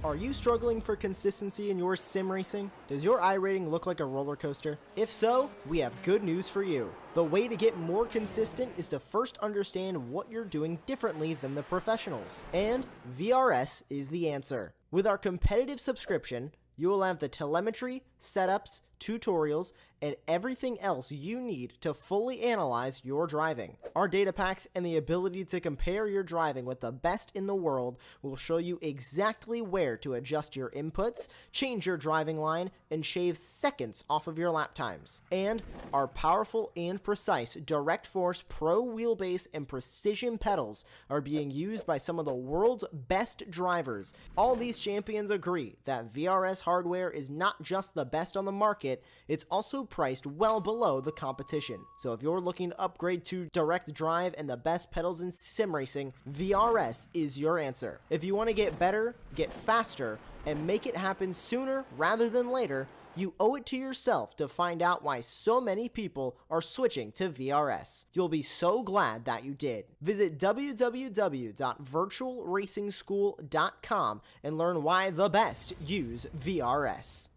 Are you struggling for consistency in your sim racing? Does your iRating look like a roller coaster? If so, we have good news for you. The way to get more consistent is to first understand what you're doing differently than the professionals. And VRS is the answer. With our competitive subscription, you will have the telemetry, setups, tutorials, and everything else you need to fully analyze your driving. Our data packs and the ability to compare your driving with the best in the world will show you exactly where to adjust your inputs, change your driving line, and shave seconds off of your lap times. And our powerful and precise Direct Force Pro wheelbase and precision pedals are being used by some of the world's best drivers. All these champions agree that VRS hardware is not just the best on the market, it's also priced well below the competition. So if you're looking to upgrade to direct drive and the best pedals in sim racing, VRS is your answer. If you want to get better, get faster, and make it happen sooner rather than later, you owe it to yourself to find out why so many people are switching to VRS. You'll be so glad that you did. Visit www.virtualracingschool.com and learn why the best use VRS.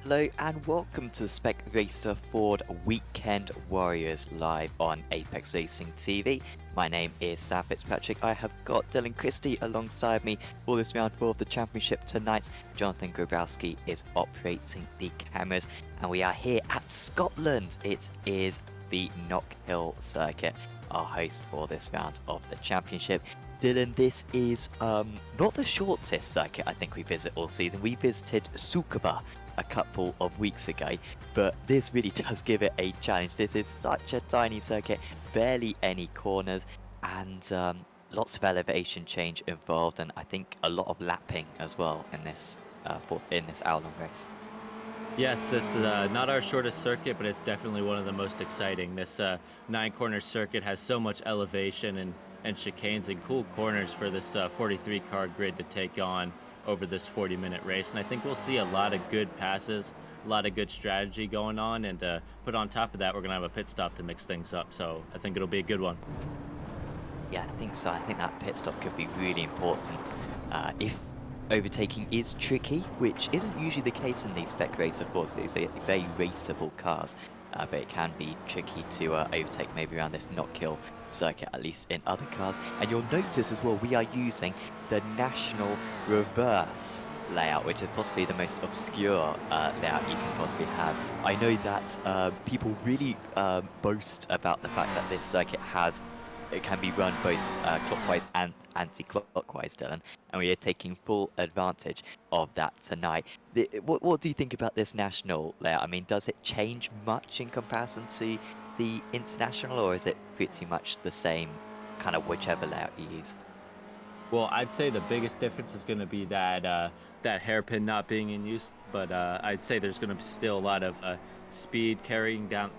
Hello and welcome to the Spec Racer Ford Weekend Warriors live on Apex Racing TV. My name is Sam Fitzpatrick. I have got Dylan Christie alongside me for this round 4 of the championship tonight. Jonathan Grabowski is operating the cameras and we are here at Scotland. It is the Knockhill circuit, our host for this round of the championship. Dylan, this is not the shortest circuit I think we visit all season. We visited Tsukuba a couple of weeks ago, but this really does give it a challenge. This is such a tiny circuit, barely any corners, and lots of elevation change involved, and I think a lot of lapping as well in this hour-long race. Yes, this is not our shortest circuit, but it's definitely one of the most exciting. This 9-corner circuit has so much elevation and chicanes and cool corners for this 43 car grid to take on over this 40-minute race, and I think we'll see a lot of good passes, a lot of good strategy going on, and put on top of that, we're gonna have a pit stop to mix things up, so I think it'll be a good one. Yeah, I think so. I think that pit stop could be really important if overtaking is tricky, which isn't usually the case in these Spec Racer Fords. These are very raceable cars, but it can be tricky to overtake maybe around this Knockhill circuit, at least in other cars. And you'll notice as well, we are using the National Reverse layout, which is possibly the most obscure layout you can possibly have. I know that people really boast about the fact that this circuit can be run both clockwise and anti-clockwise, Dylan, and we are taking full advantage of that tonight. What do you think about this national layout? I mean, does it change much in comparison to the international, or is it pretty much the same, kind of whichever layout you use? Well, I'd say the biggest difference is going to be that that hairpin not being in use, but I'd say there's going to be still a lot of speed carrying a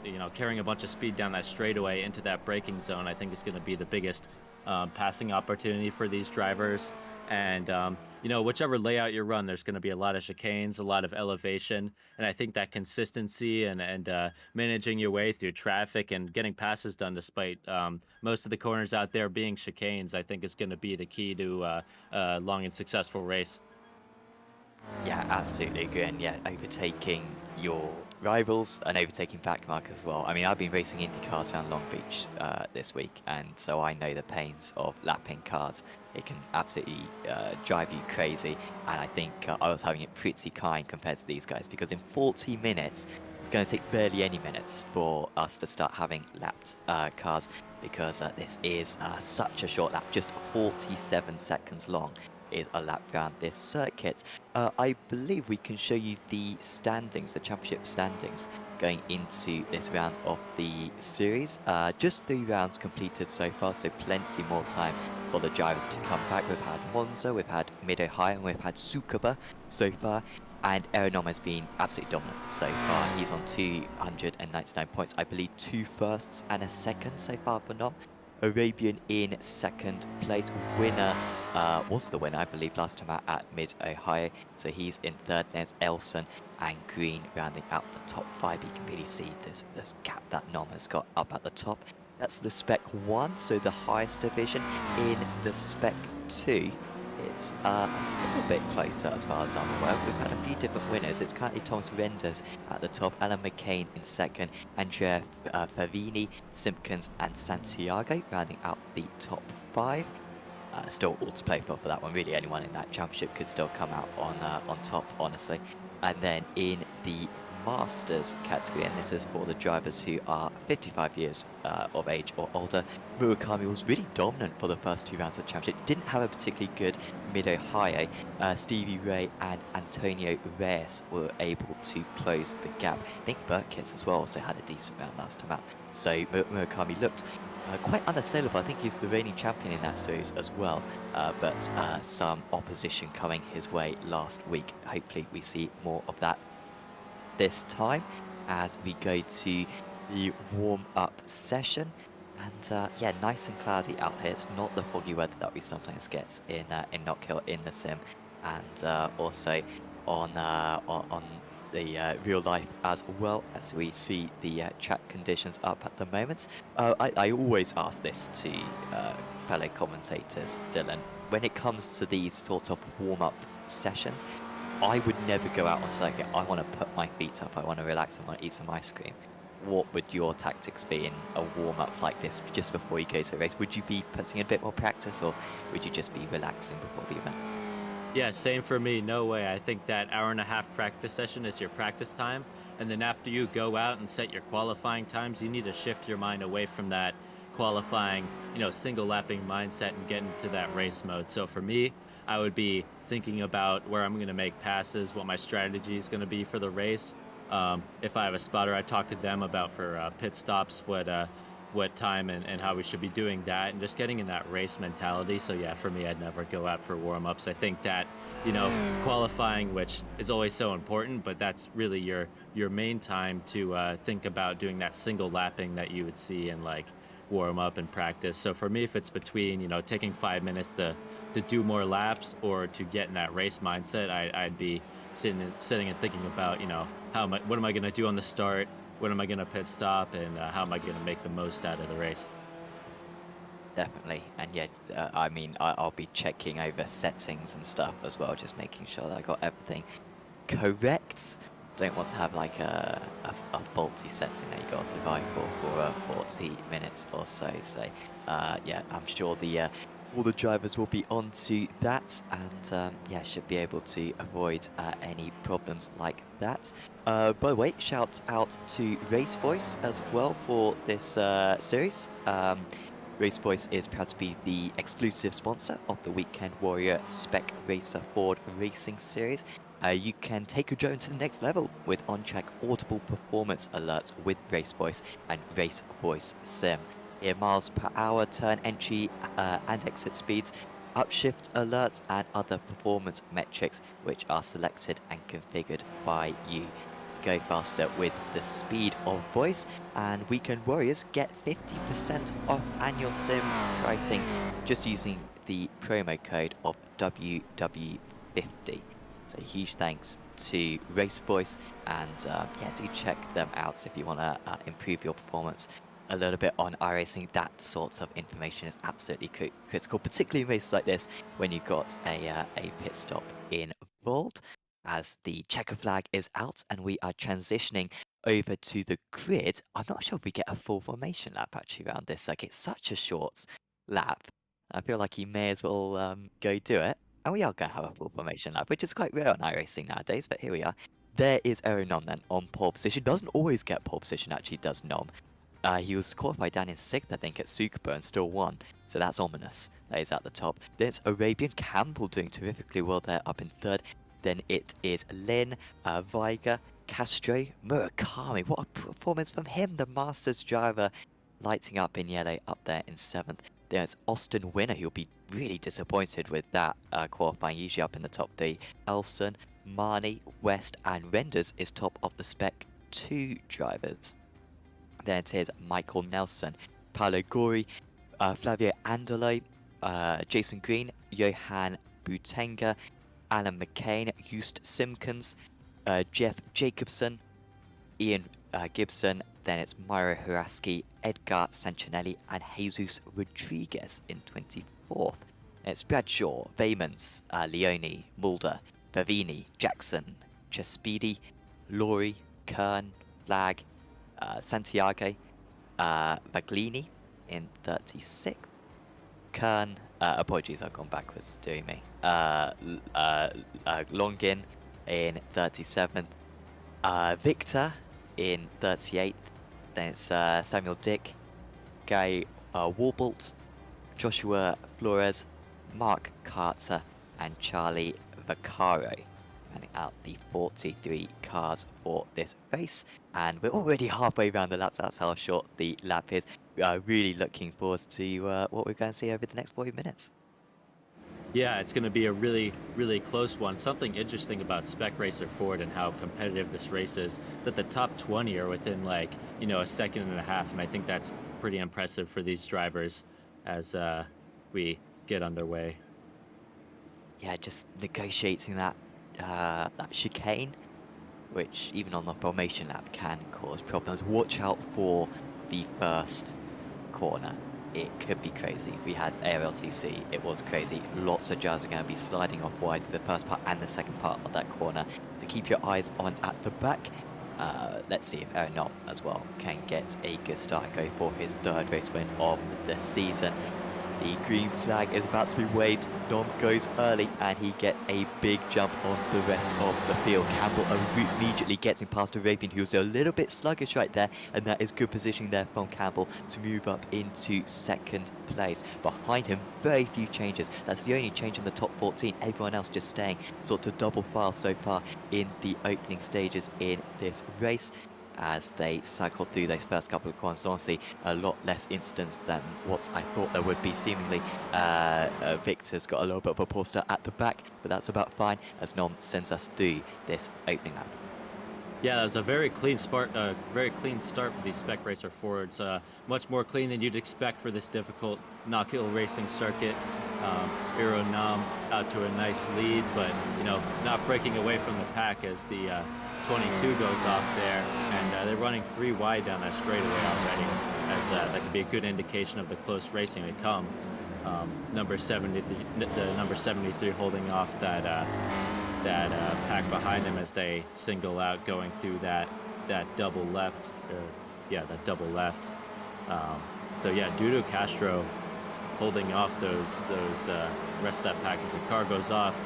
bunch of speed down that straightaway into that braking zone. I think is going to be the biggest passing opportunity for these drivers. And whichever layout you run, there's going to be a lot of chicanes, a lot of elevation, and I think that consistency and managing your way through traffic and getting passes done despite most of the corners out there being chicanes, I think is going to be the key to a long and successful race. Yeah, absolutely agree. And yeah, overtaking your rivals and overtaking backmark as well. I mean, I've been racing Indy cars around Long Beach this week, and so I know the pains of lapping cars. It can absolutely drive you crazy, and I think I was having it pretty kind compared to these guys, because in 40 minutes, it's going to take barely any minutes for us to start having lapped cars, because this is such a short lap, just 47 seconds long is a lap around this circuit. I believe we can show you the standings, the championship standings, going into this round of the series. Just 3 rounds completed so far, so plenty more time for the drivers to come back. We've had Monza, we've had Mid-Ohio, and we've had Tsukuba so far. And Aeronom has been absolutely dominant so far. He's on 299 points. I believe 2 firsts and a second so far for Nom. Arabian in second place. Winner was the winner, I believe, last time out at Mid-Ohio. So he's in third. There's Elson and Green rounding out the top 5. You can really see this gap that Nom has got up at the top. That's the Spec 1, so the highest division. In the Spec 2, it's a little bit closer as far as I'm aware. We've had a few different winners. It's currently Thomas Renders at the top, Alan McCain in second, Andrea Favini, Simpkins and Santiago rounding out the top 5. Still all to play for that one. Really, anyone in that championship could still come out on top, honestly. And then in the Masters category, and this is for the drivers who are 55 years of age or older, Murakami was really dominant for the first 2 rounds of the championship. Didn't have a particularly good Mid-Ohio. Stevie Ray and Antonio Reyes were able to close the gap. I think Burkitts as well also had a decent round last time out. So Murakami looked quite unassailable. I think he's the reigning champion in that series as well, but some opposition coming his way last week. Hopefully we see more of that this time as we go to the warm-up session. And yeah, nice and cloudy out here. It's not the foggy weather that we sometimes get in Knockhill in the sim, and also on the real life as well, as we see the track conditions up at the moment. I always ask this to fellow commentators, Dylan. When it comes to these sorts of warm-up sessions, I would never go out on circuit. I want to put my feet up, I want to relax, I want to eat some ice cream. What would your tactics be in a warm-up like this just before you go to a race? Would you be putting in a bit more practice, or would you just be relaxing before the event? Yeah, same for me. No way. I think that hour-and-a-half practice session is your practice time. And then after you go out and set your qualifying times, you need to shift your mind away from that qualifying, single lapping mindset and get into that race mode. So for me, I would be thinking about where I'm going to make passes, what my strategy is going to be for the race. If I have a spotter, I talk to them about for pit stops, what time and how we should be doing that, and just getting in that race mentality. So yeah, for me, I'd never go out for warm-ups. I think that, qualifying, which is always so important, but that's really your main time to think about doing that single lapping that you would see in like warm up and practice. So for me, if it's between, taking 5 minutes to do more laps or to get in that race mindset, I'd be sitting and thinking about, what am I going to do on the start? When am I going to pit stop? And how am I going to make the most out of the race? Definitely. And yeah, I mean, I'll be checking over settings and stuff as well, just making sure that I got everything correct. Don't want to have like a faulty setting that you got to survive for 40 minutes or so. So yeah, I'm sure all the drivers will be onto that, and yeah, should be able to avoid any problems like that. By the way, shout out to RaceVoice as well for this series. RaceVoice is proud to be the exclusive sponsor of the Weekend Warrior Spec Racer Ford Racing Series. You can take your drone to the next level with on-track audible performance alerts with RaceVoice and RaceVoiceSIM. Hear miles per hour, turn entry and exit speeds, upshift alerts, and other performance metrics which are selected and configured by you. Go faster with the speed of voice, and Weekend Warriors get 50% off annual sim pricing just using the promo code of WW50. So huge thanks to RaceVoice, and yeah, do check them out if you want to improve your performance a little bit on iRacing. That sort of information is absolutely critical, particularly in races like this when you've got a pit stop involved. as the checker flag is out and we are transitioning over to the grid. I'm not sure if we get a full formation lap actually around this. Like, it's such a short lap. I feel like he may as well go do it. And we are going to have a full formation lap, which is quite rare on iRacing nowadays, but here we are. There is Nom then on pole position. Doesn't always get pole position, actually, does Nom. He was qualified down in 6th, I think, at Sukuba and still won. So that's ominous. That is at the top. Then it's Arabian Campbell doing terrifically well there up in 3rd. Then it is Lin, Viger, Castro, Murakami. What a performance from him, the Masters driver, lighting up in yellow up there in 7th. There's Austin Winner, who'll be really disappointed with that qualifying, usually up in the top 3. Elson, Marnie, West, and Renders is top of the Spec 2 drivers. Then it is Michael Nelson, Paolo Gori, Flavio Andalo, Jason Green, Johan Butenga, Alan McCain, Just Simpkins, Jeff Jacobson, Ian Gibson. Then it's Myro Huraski, Edgar Sancinelli, and Jesus Rodriguez in 24th. And it's Bradshaw, Vaymans, Leone, Mulder, Favini, Jackson, Chespidi, Laurie, Kern, Flag, Santiago, Vaglini in 36th. Kern, apologies, I've gone backwards, doing me. Longin in 37th. Victor in 38th. Then it's Samuel Dick, Guy Warbolt, Joshua Flores, Mark Carter, and Charlie Vaccaro. Running out the 43 cars for this race. And we're already halfway around the laps. That's how short the lap is. We are really looking forward to what we're going to see over the next 40 minutes. Yeah, it's going to be a really, really close one. Something interesting about Spec Racer Ford and how competitive this race is that the top 20 are within, like, you know, a second and a half, and I think that's pretty impressive for these drivers as we get underway. Yeah, just negotiating that that chicane, which even on the formation lap can cause problems. Watch out for the first corner. It could be crazy. We had ARLTC, it was crazy. Lots of drivers are going to be sliding off wide for the first part and the second part of that corner. So keep your eyes on at the back. Let's see if Nom as well can get a good start, go for his 3rd race win of the season. The green flag is about to be waved. Nom goes early and he gets a big jump on the rest of the field. Campbell immediately gets him past Arabian, who's a little bit sluggish right there, and that is good positioning there from Campbell to move up into 2nd place. Behind him, very few changes. That's the only change in the top 14. Everyone else just staying sort of double file so far in the opening stages in this race, as they cycle through those first couple of corners. Honestly, a lot less incidents than what I thought there would be. Seemingly, Victor's got a little bit of a poor start at the back, but that's about fine as Nom sends us through this opening lap. Yeah, that was a very clean start. Very clean start for the Spec Racer Fords. Much more clean than you'd expect for this difficult Knockhill racing circuit. Nom out to a nice lead, but you know, not breaking away from the pack as the 22 goes off there, and they're running 3 wide down that straightaway already, as that could be a good indication of the close racing to come. Number 70, the number 73 holding off that pack behind him as they single out going through that double left. That double left. So yeah, Dudo Castro holding off those rest of that pack as the car goes off.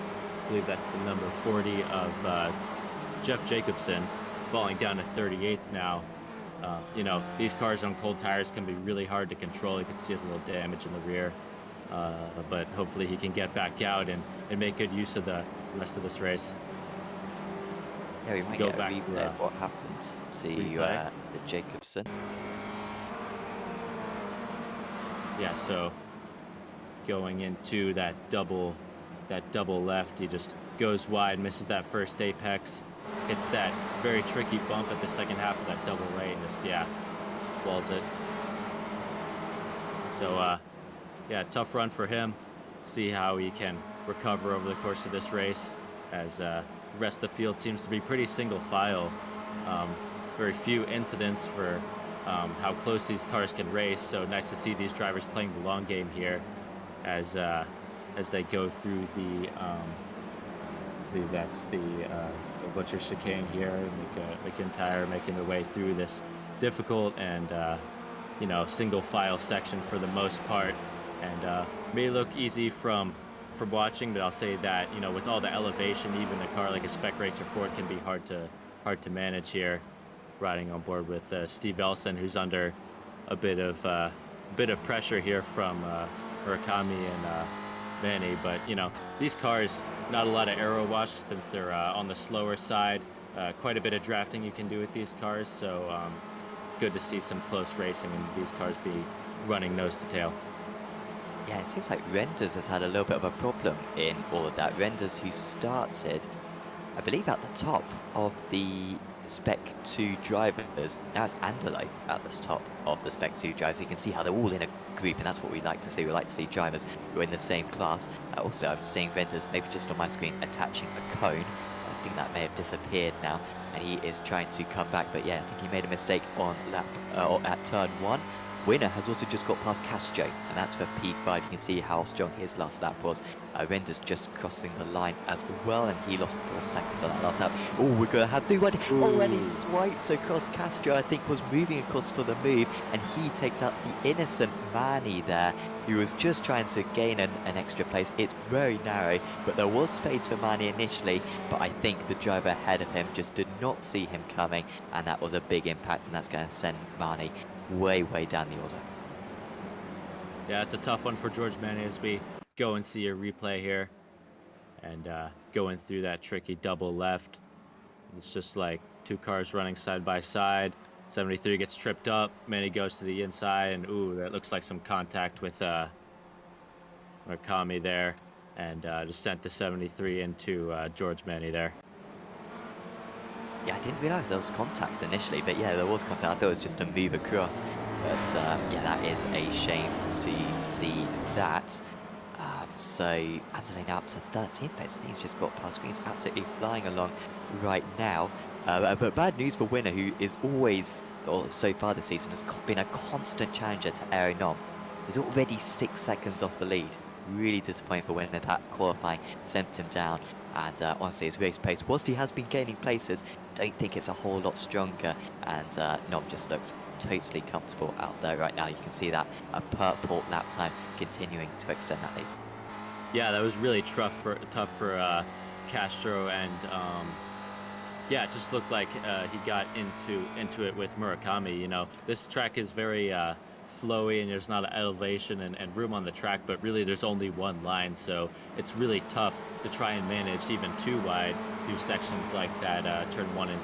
I believe that's the number 40 of Jeff Jacobson, falling down to 38th now. You know, these cars on cold tires can be really hard to control. You can see there's a little damage in the rear, but hopefully he can get back out and make good use of the rest of this race. Yeah, we might Go get back a replay of what happens to the Jacobson. Yeah, so going into that double left, he just goes wide, misses that first apex, hits that very tricky bump at the second half of that double right, and just, yeah, walls it. So, yeah, tough run for him. See how he can recover over the course of this race, as the rest of the field seems to be pretty single file. Very few incidents for how close these cars can race, so nice to see these drivers playing the long game here as they go through believe that's the butcher chicane here. McIntyre making their way through this difficult and you know, single file section for the most part, and may look easy from watching, but I'll say that, you know, with all the elevation, even a car like a Spec Racer Ford can be hard to manage here. Riding on board with Steve Elson, who's under a bit of pressure here from Murakami and Manny, but you know, these cars, not a lot of aero wash since they're on the slower side. Quite a bit of drafting you can do with these cars, so it's good to see some close racing and these cars be running nose to tail. Yeah, it seems like Renders has had a little bit of a problem in all of that. Renders, who started, I believe, at the top of the Spec 2 drivers. Now it's Andalo at the top of the Spec 2 drivers. You can see how they're all in a group, and that's what we like to see. We like to see drivers who are in the same class. Also, I'm seeing Renders, maybe just on my screen, attaching a cone. I think that may have disappeared now, and he is trying to come back. But yeah, I think he made a mistake on lap or at turn 1. Winner has also just got past Castro, and that's for P5. You can see how strong his last lap was. Renders just crossing the line as well, and he lost 4 seconds on that last lap. Oh, we're going to have 3-1. Oh, and he swipes across Castro, I think was moving across for the move, and he takes out the innocent Manny there, who was just trying to gain an extra place. It's very narrow, but there was space for Manny initially, but I think the driver ahead of him just did not see him coming, and that was a big impact, and that's going to send Manny way down the order. Yeah, it's a tough one for George Manny as we go and see a replay here, and going through that tricky double left. It's just like 2 cars running side by side. 73 gets tripped up, Manny goes to the inside, and ooh, that looks like some contact with Mokami there, and just sent the 73 into George Manny there. Yeah, I didn't realise there was contact initially, but yeah, there was contact. I thought it was just a move across. But yeah, that is a shame to see that. So Andalo now up to 13th place. I think he's just got past me. He's absolutely flying along right now. But bad news for Winner, who is always, or so far this season, has been a constant challenger to Aeronom. He's already 6 seconds off the lead. Really disappointing for Winner. That qualifying sent him down. And honestly, his race pace, whilst he has been gaining places, don't think it's a whole lot stronger. And Nom just looks totally comfortable out there right now. You can see that a purple lap time continuing to extend that lead. Yeah, that was really tough for Castro, and yeah, it just looked like he got into it with Murakami. You know, this track is very flowy, and there's not an elevation and room on the track, but really there's only one line, so it's really tough to try and manage even 2 wide through sections like that turn 1 and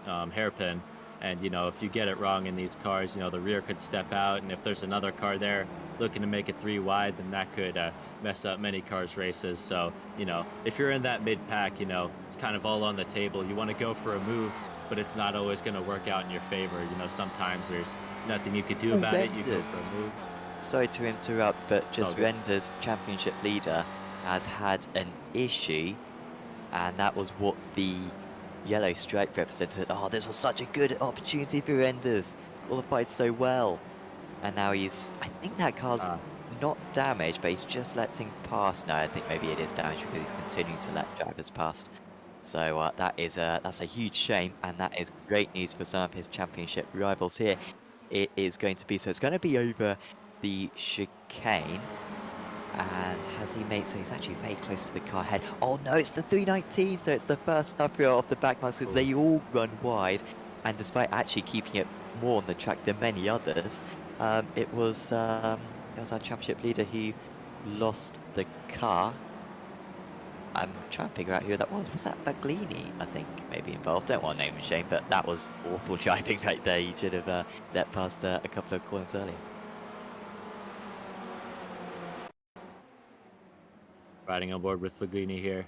2 hairpin. And you know, if you get it wrong in these cars, you know, the rear could step out, and if there's another car there looking to make it 3 wide, then that could mess up many cars' races. So, you know, if you're in that mid-pack, you know, it's kind of all on the table. You want to go for a move, but it's not always going to work out in your favor. You know, sometimes there's nothing you could do about it. You go for a move. Sorry to interrupt, but just Renders, championship leader, has had an issue, and that was what the yellow stripe represented. Oh, this was such a good opportunity for Renders. Qualified so well. And now he's, I think that car's not damaged, but he's just letting pass. No, I think maybe it is damaged because he's continuing to let drivers past. So that's a huge shame, and that is great news for some of his championship rivals here. It is going to be, so it's going to be over the chicane. And has he made, so he's actually very close to the car head. Oh no, it's the 319, so it's the first uphill off the back marks, because they all run wide. And despite actually keeping it more on the track than many others, it was our championship leader who lost the car. I'm trying to figure out who that was. Was that Baglini, I think, maybe involved? Don't want to name and shame, but that was awful driving right there. He should have let past a couple of corners earlier. Riding on board with Baglini here.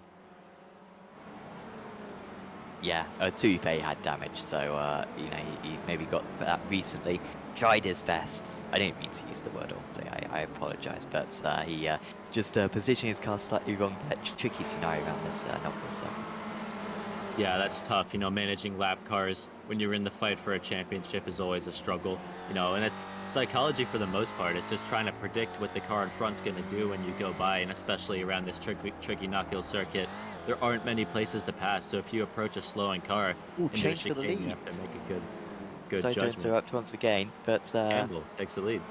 Yeah, Tuife had damage, so you know, he maybe got that recently. Tried his best. I didn't mean to use the word awfully. I apologise, but he just positioning his car slightly wrong. That tricky scenario around this Knockhill circuit. Yeah, that's tough. You know, managing lap cars when you're in the fight for a championship is always a struggle. You know, and it's psychology for the most part. It's just trying to predict what the car in front's going to do when you go by, and especially around this tricky Knockhill circuit. there aren't many places to pass. So if you approach a slowing car Ooh, into the change for the chicane, you lead. have to make a good Sorry to judgment. interrupt once again, but Campbell takes the lead.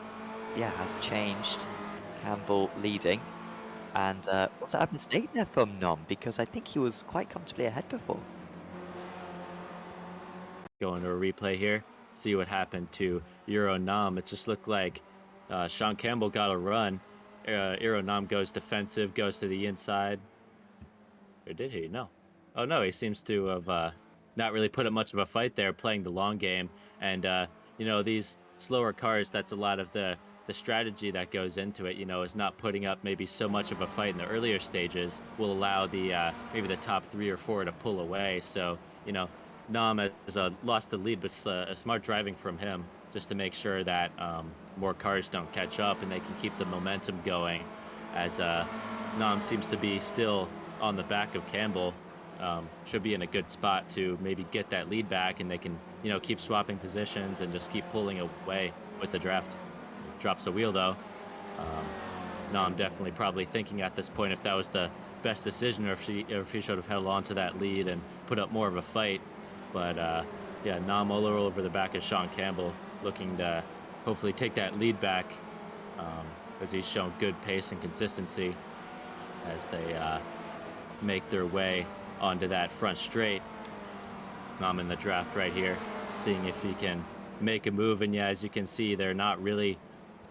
yeah, has changed. Campbell leading. And was that a mistake there from Nom? Because I think he was quite comfortably ahead before. Going to a replay here, see what happened to Euro Nam. It just looked like Sean Campbell got a run. Euro Nam goes defensive, goes to the inside. Or did he? No. Oh no, he seems to have not really put up much of a fight there, playing the long game. And you know, these slower cars, that's a lot of the strategy that goes into it. You know, is not putting up maybe so much of a fight in the earlier stages will allow the maybe the top 3 or 4 to pull away. So you know, Nam has lost the lead, but a smart driving from him just to make sure that more cars don't catch up and they can keep the momentum going, as Nam seems to be still on the back of Campbell. Should be in a good spot to maybe get that lead back, and they can, you know, keep swapping positions and just keep pulling away with the draft. Drops a wheel though. Nam definitely probably thinking at this point if that was the best decision, or if he should have held on to that lead and put up more of a fight. But yeah, Nam all over the back of Sean Campbell, looking to hopefully take that lead back, as he's shown good pace and consistency as they make their way onto that front straight. Nam in the draft right here, seeing if he can make a move. And yeah, as you can see, they're not really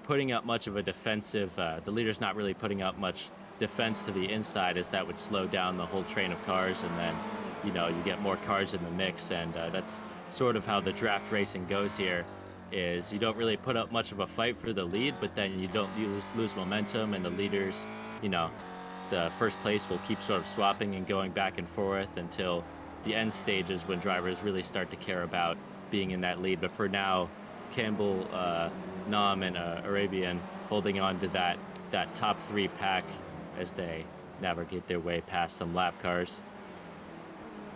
putting up much of a defensive, the leader's not really putting up much defense to the inside, as that would slow down the whole train of cars, and then, you know, you get more cars in the mix. And that's sort of how the draft racing goes here, is you don't really put up much of a fight for the lead, but then you lose momentum, and the leaders, you know, the first place will keep sort of swapping and going back and forth until the end stages, when drivers really start to care about being in that lead. But for now, Campbell, Nam, and Arabian holding on to that top 3 pack as they navigate their way past some lap cars.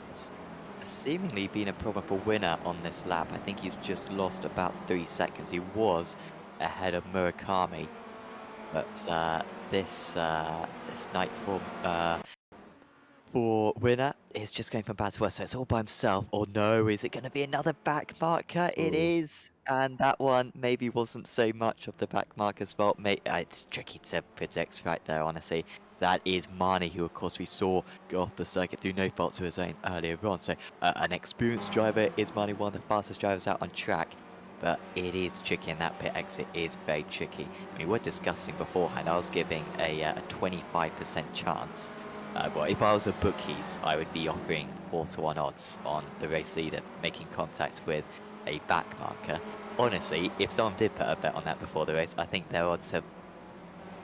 It's seemingly been a problem for Winner on this lap. I think he's just lost about 3 seconds. He was ahead of Murakami, but this night for Winner is just going from bad to worse. So it's all by himself. Or no, is it going to be another back marker? It is, and that one maybe wasn't so much of the back marker's fault. It's tricky to predict right there, honestly. That is Marnie, who of course we saw go off the circuit through no fault of his own earlier on. So an experienced driver. Is Marnie one of the fastest drivers out on track? But it is tricky, and that pit exit is very tricky. We were discussing beforehand, I was giving a 25% chance. But if I was a bookies, I would be offering 4-1 odds on the race leader making contact with a back marker. Honestly, if someone did put a bet on that before the race, I think their odds have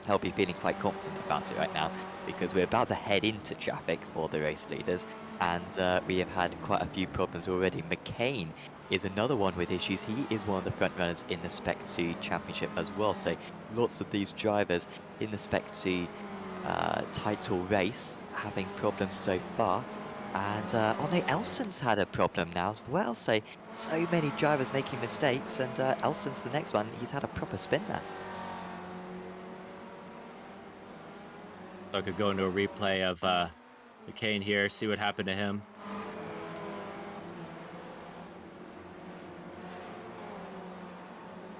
helped me feeling quite confident about it right now, because we're about to head into traffic for the race leaders, and we have had quite a few problems already. McCain is another one with issues. He is one of the front runners in the Spec 2 Championship as well, so lots of these drivers in the Spec 2 title race having problems so far. And Ole Elson's had a problem now as well, so many drivers making mistakes, and Elson's the next one. He's had a proper spin there. So I could go into a replay of McCain here, see what happened to him.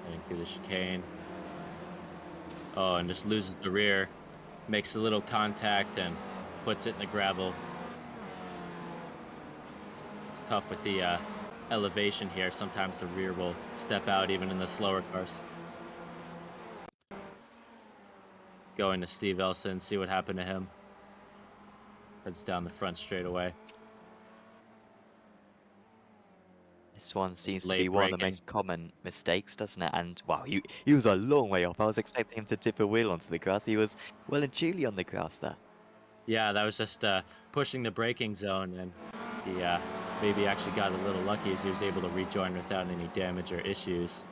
Heading through the chicane. Oh, and just loses the rear. Makes a little contact and puts it in the gravel. It's tough with the elevation here. Sometimes the rear will step out even in the slower cars. Going to Steve Elson, see what happened to him. Heads down the front straight away. This one seems to Late be one of the braking. most common mistakes, doesn't it? And wow, he was a long way off. I was expecting him to dip a wheel onto the grass. He was well and truly on the grass there. Yeah, that was just pushing the braking zone, and he maybe actually got a little lucky as he was able to rejoin without any damage or issues.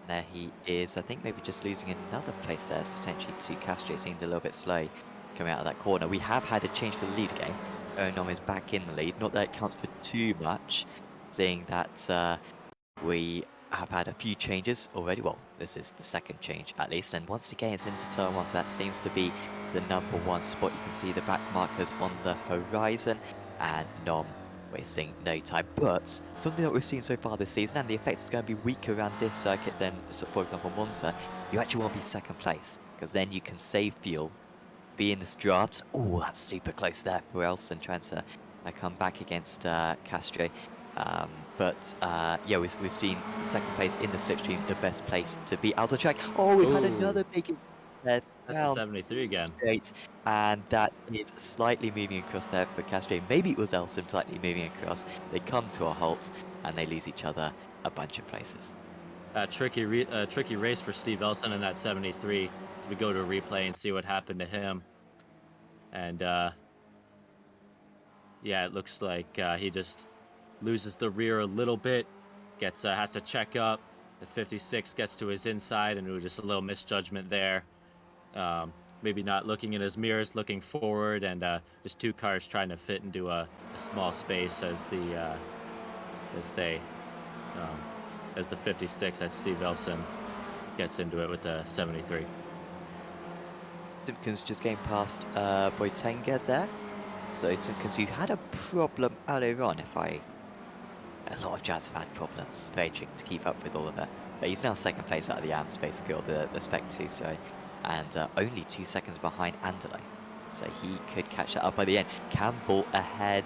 There he is. I think maybe just losing another place there, potentially to Castro. Seemed a little bit slow coming out of that corner. We have had a change for the lead game. Onom is back in the lead. Not that it counts for too much, seeing that we have had a few changes already. Well, this is the second change at least, and once again it's into turn 1, so that seems to be the #1 spot. You can see the back markers on the horizon, and Nom wasting no time. But something that we've seen so far this season, and the effect is going to be weaker around this circuit than, so for example, Monza, you actually want to be second place, because then you can save fuel, be in this draft. Oh, that's super close there for Elson, trying to come back against Castro. Yeah, we've seen second place in the slipstream, the best place to be out of track. Oh, we've had another big That's a 73 again. straight, and that is slightly moving across there for Castro. Maybe it was Elson slightly moving across. They come to a halt and they lose each other a bunch of places. Tricky race for Steve Elson in that 73. As we go to a replay and see what happened to him. And yeah, it looks like he just loses the rear a little bit, has to check up. The 56 gets to his inside, and it was just a little misjudgment there. Maybe not looking in his mirrors, looking forward, and just two cars trying to fit into a small space as the 56, as Steve Elson gets into it with the 73. Simpkins just getting past Boitenga there. So Simpkins, who had a problem earlier on, a lot of Jazz have had problems. Very tricky to keep up with all of it. But he's now second place out of the AMS, basically, or the Spec 2, sorry. And only 2 seconds behind Andalo. So he could catch that up by the end. Campbell ahead.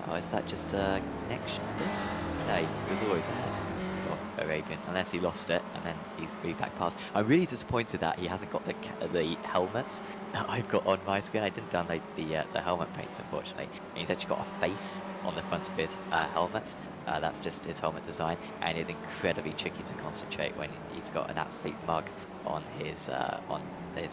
Oh, is that just a connection? No, he was always ahead of Arabian, unless he lost it, and then he's really back past. I'm really disappointed that he hasn't got the helmets that I've got on my screen. I didn't download the helmet paints, unfortunately. And he's actually got a face on the front of his helmet. That's just his helmet design, and it's incredibly tricky to concentrate when he's got an absolute mug on his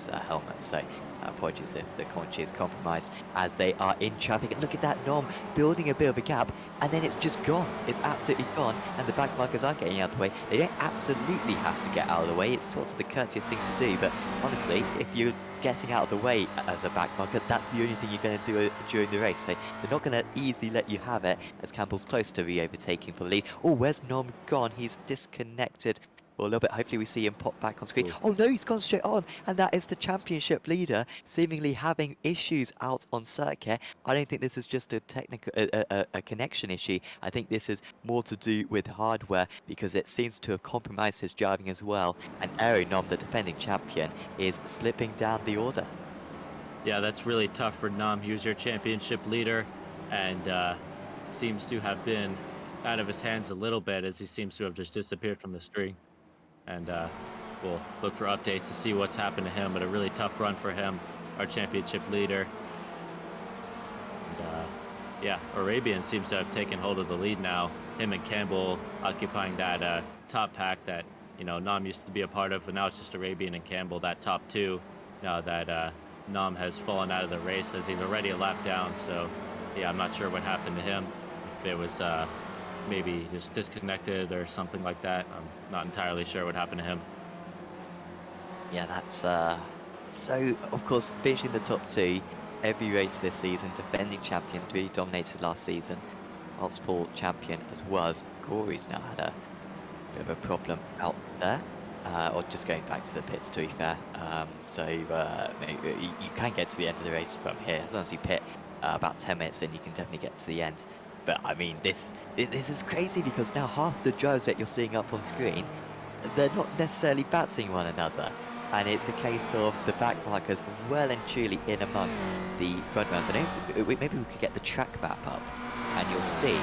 helmet. So apologies if the commentary is compromised as they are in traffic. And look at that, Nom building a bit of a gap, and then it's just gone. It's absolutely gone, and the back markers are getting out of the way. They don't absolutely have to get out of the way. It's sort of the courteous thing to do, but honestly, if you're getting out of the way as a back marker, that's the only thing you're going to do during the race. So they're not going to easily let you have it, as Campbell's close to re-overtaking for the lead. Oh, where's Nom gone? He's disconnected for a little bit. Hopefully we see him pop back on screen. Oh no, he's gone straight on, and that is the championship leader seemingly having issues out on circuit. I don't think this is just a technical a connection issue. I think this is more to do with hardware, because it seems to have compromised his driving as well. And Aero Nom, the defending champion, is slipping down the order. Yeah, that's really tough for Nom. He was your championship leader, and seems to have been out of his hands a little bit, as he seems to have just disappeared from the string. And we'll look for updates to see what's happened to him, but a really tough run for him, our championship leader. And yeah, Arabian seems to have taken hold of the lead now. Him and Campbell occupying that top pack that, you know, Nom used to be a part of, but now it's just Arabian and Campbell, that top two, now that Nom has fallen out of the race, as he's already a lap down. So yeah, I'm not sure what happened to him. If it was maybe just disconnected or something like that. I'm not entirely sure what happened to him. Yeah, that's so of course finishing the top 2 every race this season, defending champion, really dominated last season, multiple champion as was. Corey's now had a bit of a problem out there, or just going back to the pits, to be fair. You can get to the end of the race from here, as long as you pit about 10 minutes in, you can definitely get to the end. But I mean, this is crazy, because now half the drivers that you're seeing up on screen, they're not necessarily battling one another. And it's a case of the back markers well and truly in amongst the front runners. Maybe we could get the track map up, and you'll see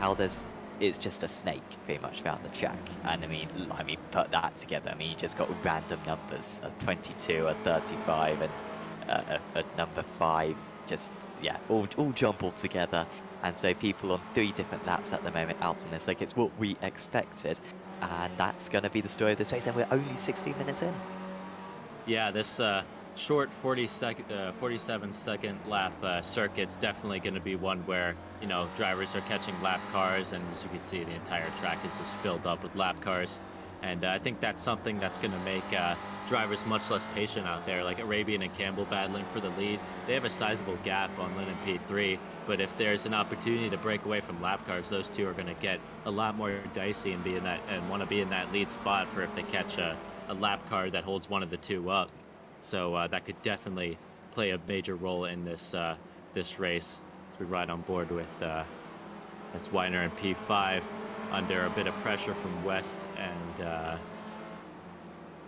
how it's just a snake pretty much around the track. And I mean, put that together. I mean, you just got random numbers, a 22, a 35, and a number 5. Just, yeah, all jumbled together. And so people on 3 different laps at the moment out on this, like, it's what we expected. And that's going to be the story of this race, and we're only 16 minutes in. Yeah, this short 47-second lap circuit's definitely going to be one where, you know, drivers are catching lap cars, and as you can see, the entire track is just filled up with lap cars. And I think that's something that's going to make drivers much less patient out there. Like Arabian and Campbell battling for the lead, they have a sizable gap on Lynn and P3. But if there's an opportunity to break away from lap cars, those two are going to get a lot more dicey and be in that and want to be in that lead spot for if they catch a lap car that holds one of the two up. So that could definitely play a major role in this this race as we ride on board with that's Weiner and P5 under a bit of pressure from West and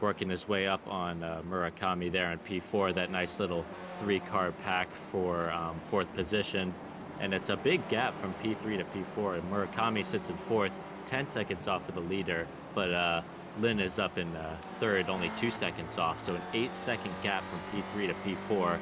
working his way up on Murakami there in P4, that nice little 3-car pack for 4th position. And it's a big gap from P3 to P4. And Murakami sits in 4th, 10 seconds off of the leader, but Lynn is up in 3rd, only 2 seconds off. So an 8-second gap from P3 to P4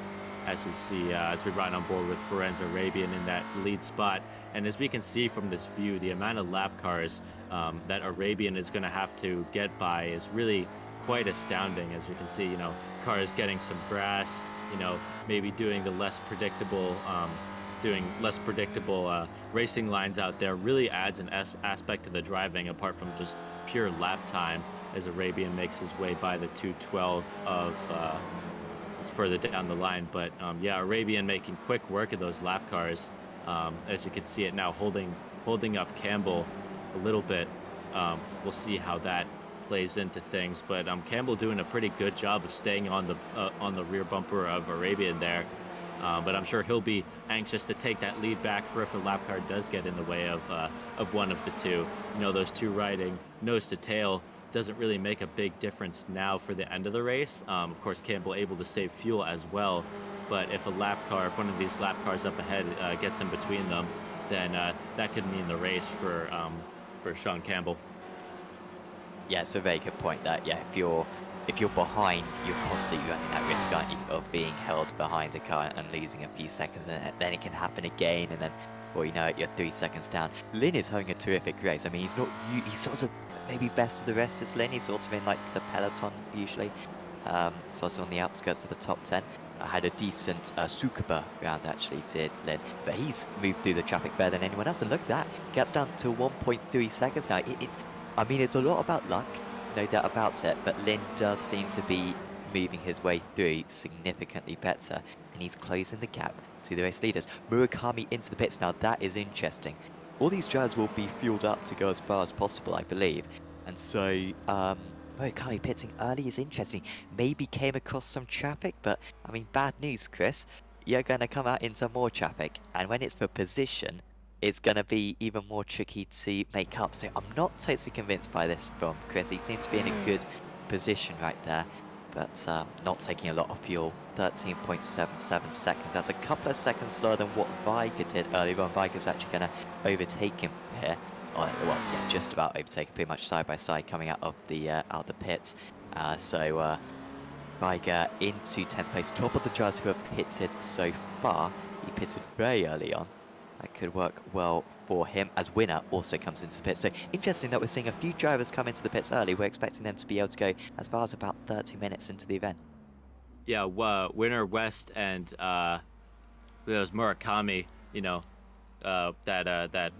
as we see, as we ride on board with Ferenz Arabian in that lead spot. And as we can see from this view, the amount of lap cars that Arabian is going to have to get by is really quite astounding. As we can see, you know, cars getting some grass, you know, maybe doing the less predictable, racing lines out there really adds an aspect to the driving apart from just pure lap time as Arabian makes his way by the 212 of it's further down the line. But yeah, Arabian making quick work of those lap cars. As you can see it now holding up Campbell a little bit. We'll see how that plays into things, but Campbell doing a pretty good job of staying on the rear bumper of Arabian there. But I'm sure he'll be anxious to take that lead back for if a lap car does get in the way of one of the two. You know, those two riding nose to tail doesn't really make a big difference now for the end of the race. Of course, Campbell able to save fuel as well, but if if one of these lap cars up ahead gets in between them, then that could mean the race for Sean Campbell. Yeah, it's a very good point that, yeah, if you're behind, you're constantly running that risk, aren't you, of being held behind a car and losing a few seconds, and then it can happen again, and then, well, you know it, you're 3 seconds down. Lynn is having a terrific race. I mean, he's sort of maybe best of the rest is Lynn. He's sort of in like the peloton usually, sort of on the outskirts of the top 10. I had a decent Tsukuba round actually, did Lynn, but he's moved through the traffic better than anyone else, and look at that, gap's down to 1.3 seconds now. I mean, it's a lot about luck, no doubt about it, but Lynn does seem to be moving his way through significantly better, and he's closing the gap to the race leaders. Murakami into the pits now, that is interesting. All these drivers will be fueled up to go as far as possible, I believe, and so Mokami pitting early is interesting. Maybe came across some traffic, but I mean, bad news, Chris. You're going to come out into more traffic, and when it's for position, it's going to be even more tricky to make up. So I'm not totally convinced by this from Chris. He seems to be in a good position right there, but not taking a lot of fuel. 13.77 seconds. That's a couple of seconds slower than what Viger did earlier on. Viger's actually going to overtake him here. Well, yeah, just about overtaken, pretty much side by side coming out of the pits. So Viger into 10th place, top of the drivers who have pitted so far. He pitted very early on. That could work well for him, as Winner also comes into the pits. So interesting that we're seeing a few drivers come into the pits early. We're expecting them to be able to go as far as about 30 minutes into the event. Yeah, Winner, West, and there's Murakami. You know, that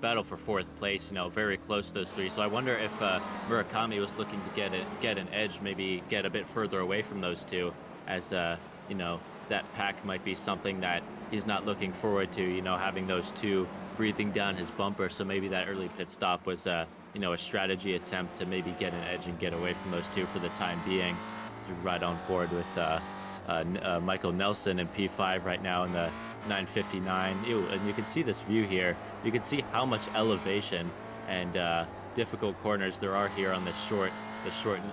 battle for 4th place. You know, very close to those three. So I wonder if Murakami was looking to get an edge, maybe get a bit further away from those two, as you know, that pack might be something that he's not looking forward to, you know, having those two breathing down his bumper. So maybe that early pit stop was, you know, a strategy attempt to maybe get an edge and get away from those two for the time being. To ride on board with Michael Nelson in P5 right now in the 959. And you can see this view here. You can see how much elevation and difficult corners there are here on this short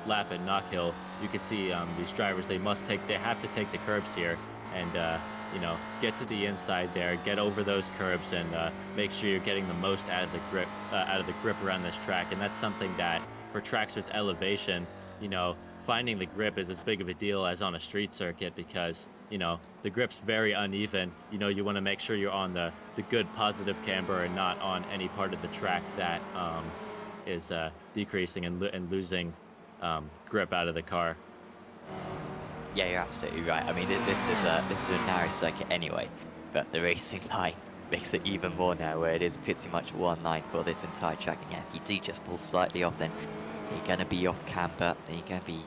lap at Knockhill. You can see these drivers, they have to take the curbs here and you know, get to the inside there, get over those curbs, and make sure you're getting the most out of the grip around this track. And that's something that for tracks with elevation, you know, finding the grip is as big of a deal as on a street circuit, because, you know, the grip's very uneven. You know, you want to make sure you're on the good positive camber and not on any part of the track that is decreasing and losing grip out of the car. Yeah, you're absolutely right. I mean, this is a narrow circuit anyway, but the racing line makes it even more narrow, where it is pretty much one line for this entire track. And yeah, if you do just pull slightly off, then you're going to be off camber, and you're going to be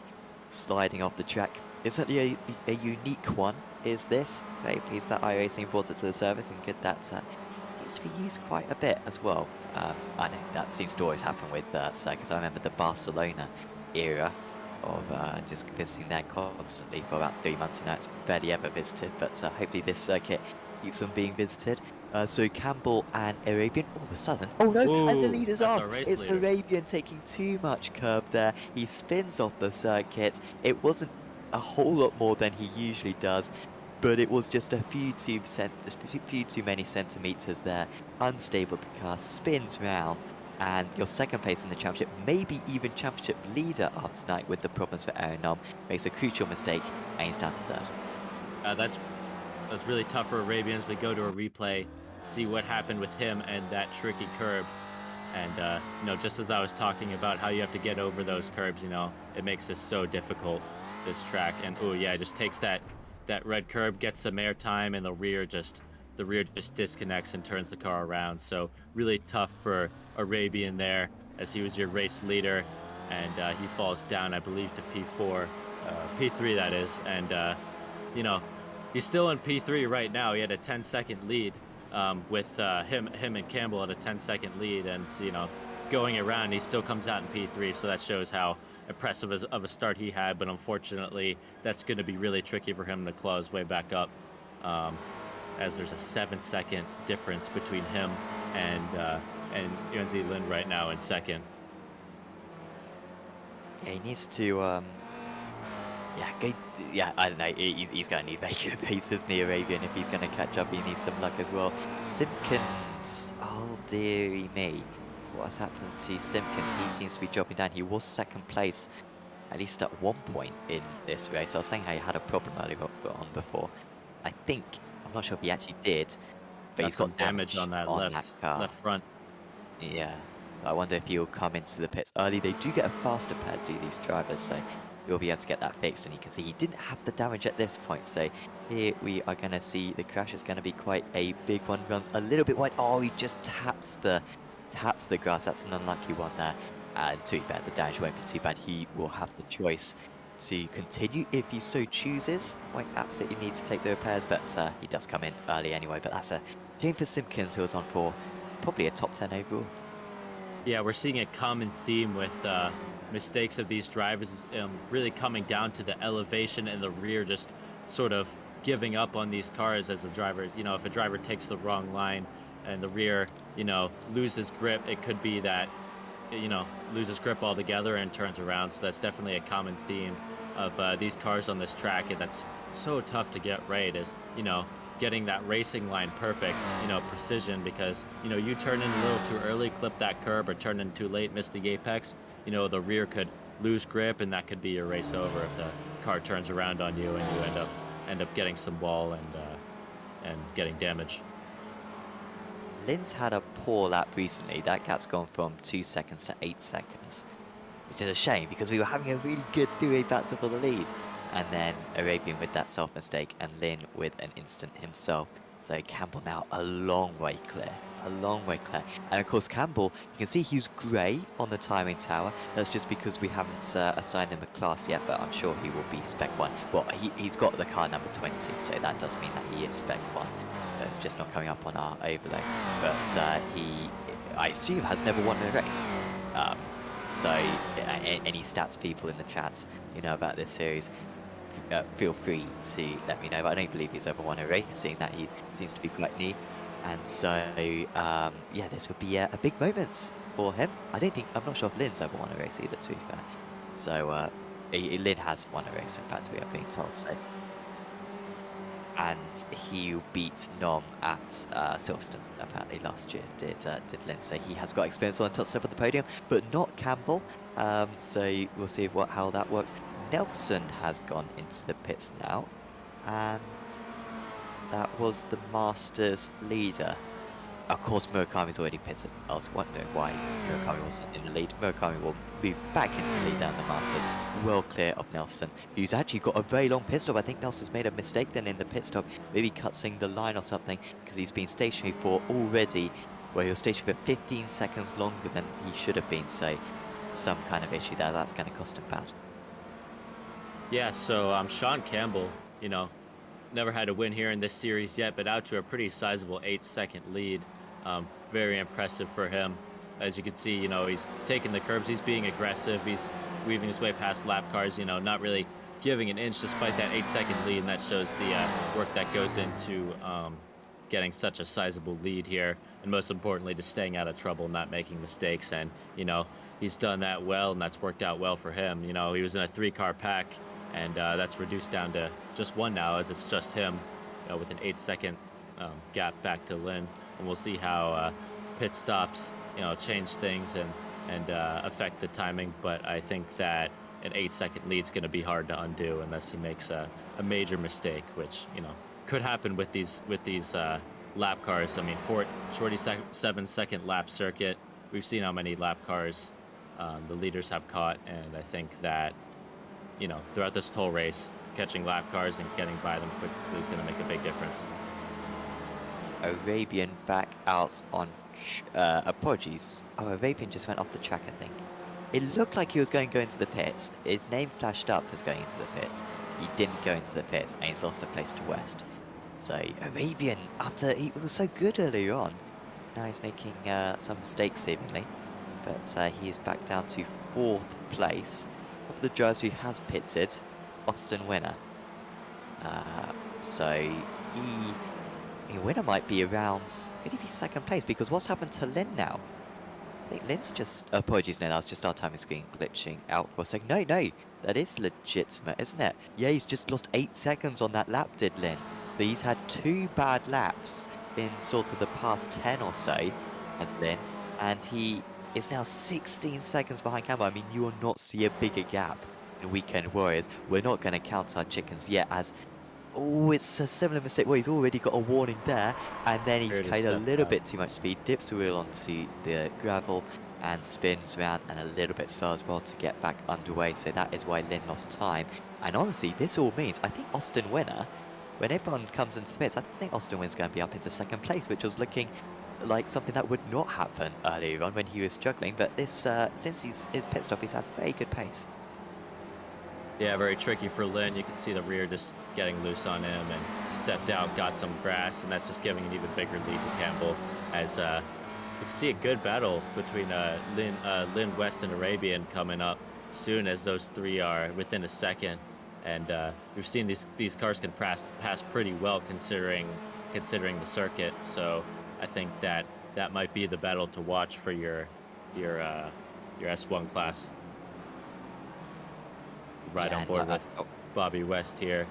sliding off the track. It's certainly a unique one, is this. Very pleased that iRacing brought it to the service, and good that used to be used quite a bit as well. I know that seems to always happen with circuits. I remember the Barcelona era of just visiting there constantly for about 3 months, and now it's barely ever visited, but hopefully this circuit keeps on being visited. So Campbell and Arabian, all of a sudden, oh no, Ooh, and the leader's that's off. our race It's leader. Arabian taking too much curb there. He spins off the circuit. It wasn't a whole lot more than he usually does, but it was just a few too many centimeters there. Unstable, the car spins round, and your second place in the championship, maybe even championship leader on tonight with the problems for Aaron Nom, makes a crucial mistake, and he's down to third. That's really tough for Arabians. We go to a replay, see what happened with him and that tricky curb. And, you know, just as I was talking about how you have to get over those curbs, you know, it makes this so difficult, this track. And, oh, yeah, it just takes that red curb, gets some air time, and the rear just disconnects and turns the car around. So really tough for Arabian there, as he was your race leader. And he falls down, I believe, to P4, P3 that is. And, you know, he's still in P3 right now. He had a 10-second lead with him and Campbell at a 10-second lead, and you know, going around, he still comes out in P3. So that shows how impressive of a start he had. But unfortunately, that's going to be really tricky for him to claw his way back up, as there's a 7-second difference between him and Yunzi Lin right now in second. Yeah, he needs to I don't know, he's going to need very good paces near Arabian if he's going to catch up. He needs some luck as well. Simpkins, oh dearie me, what's happened to Simpkins? He seems to be dropping down. He was second place, at least at one point in this race. I was saying how he had a problem earlier on before. I'm not sure if he actually did, but he's got damage on that left front. Yeah, so I wonder if he'll come into the pits early. They do get a faster pair, do these drivers, so we'll be able to get that fixed. And you can see he didn't have the damage at this point, so here we are going to see the crash is going to be quite a big one. Runs a little bit wide. Oh, he just taps the grass. That's an unlucky one there. And to be fair, the damage won't be too bad. He will have the choice to continue if he so chooses. Won't absolutely need to take the repairs, but he does come in early anyway. But that's a game for Simpkins, who was on for probably a top 10 overall. Yeah, we're seeing a common theme with mistakes of these drivers really coming down to the elevation and the rear just sort of giving up on these cars as the driver, you know, if a driver takes the wrong line and the rear, you know, loses grip, it could be that, you know, loses grip altogether and turns around. So that's definitely a common theme of these cars on this track, and that's so tough to get right, is, you know, getting that racing line perfect, you know, precision, because, you know, you turn in a little too early, clip that curb, or turn in too late, miss the apex, you know, the rear could lose grip, and that could be your race over if the car turns around on you and you end up getting some wall and getting damage. Lin's had a poor lap recently. That gap's gone from 2 seconds to 8 seconds, which is a shame because we were having a really good three-way battle for the lead. And then Arabian with that self-mistake, and Lin with an instant himself. So Campbell now a long way clear. A long way clear. And of course Campbell, you can see he's grey on the timing tower. That's just because we haven't assigned him a class yet, but I'm sure he will be Spec 1. Well, he's got the car number 20, so that does mean that he is Spec 1. It's just not coming up on our overlay. But he, I assume, has never won a race. So any stats people in the chat, you know, about this series, feel free to let me know. But I don't believe he's ever won a race, seeing that he seems to be quite new. And so, yeah, this would be a big moment for him. I'm not sure if Lin's ever won a race either, to be fair. So, Lin has won a race, in fact, we are being told. So. And he beat Nom at Silverstone, apparently, last year, did Lin. So he has got experience on the top step of the podium, but not Campbell. So we'll see how that works. Nelson has gone into the pits now, and that was the Masters leader. Of course, Mokami's already pitted. I was wondering why Mokami wasn't in the lead. Mokami will move back into the lead down the Masters, well clear of Nelson, who's actually got a very long pit stop. I think Nelson's made a mistake then in the pit stop, maybe cutting the line or something, because he's been stationary for already, well, he was stationary for 15 seconds longer than he should have been. So some kind of issue there. That's going to cost him bad. Yeah, so Sean Campbell, you know, never had a win here in this series yet, but out to a pretty sizable 8-second lead. Very impressive for him. As you can see, you know, he's taking the curbs, he's being aggressive, he's weaving his way past lap cars, you know, not really giving an inch despite that 8-second lead, and that shows the work that goes into getting such a sizable lead here, and most importantly, just staying out of trouble, not making mistakes. And, you know, he's done that well, and that's worked out well for him. You know, he was in a 3-car pack, and that's reduced down to just 1 now, as it's just him, you know, with an 8-second gap back to Lynn. And we'll see how pit stops, you know, change things and affect the timing. But I think that an 8-second lead is going to be hard to undo unless he makes a major mistake, which, you know, could happen with these lap cars. I mean, 47-second lap circuit. We've seen how many lap cars the leaders have caught, and I think that, you know, throughout this whole race, catching lap cars and getting by them quickly is going to make a big difference. Arabian back out on, apologies. Oh, Arabian just went off the track, I think. It looked like he was going to go into the pits. His name flashed up as going into the pits. He didn't go into the pits, and he's lost a place to West. So Arabian, after he was so good earlier on, now he's making some mistakes seemingly. But he is back down to 4th place. Of the drivers who has pitted, Austin Winner. So Winner might be around, could he be 2nd place? Because what's happened to Lynn now? I think Lynn's just, apologies, no, that was just our timing screen glitching out for a second. No, that is legitimate, isn't it? Yeah, he's just lost 8 seconds on that lap, did Lynn. But he's had 2 bad laps in sort of the past 10 or so, as Lynn, and he is now 16 seconds behind Campbell. I mean, you will not see a bigger gap in Weekend Warriors. We're not going to count our chickens yet, as oh, it's a similar mistake. Well, he's already got a warning there, and then he's carried a little bit too much speed, dips the wheel onto the gravel, and spins around, and a little bit slow as well to get back underway. So that is why Lynn lost time. And honestly, this all means, I think Austin Winner, when everyone comes into the pits, I think Austin Winner's going to be up into 2nd place, which was looking like something that would not happen earlier on when he was struggling. But this, since his pit stop, he's had very good pace. Yeah, very tricky for Lynn. You can see the rear just getting loose on him, and stepped out, got some grass, and that's just giving an even bigger lead to Campbell. As you can see a good battle between Lynn, West, and Arabian coming up soon, as those 3 are within a second. And we've seen these cars can pass pretty well considering the circuit. So I think that might be the battle to watch for your S1 class. Right on board with Bobby West here,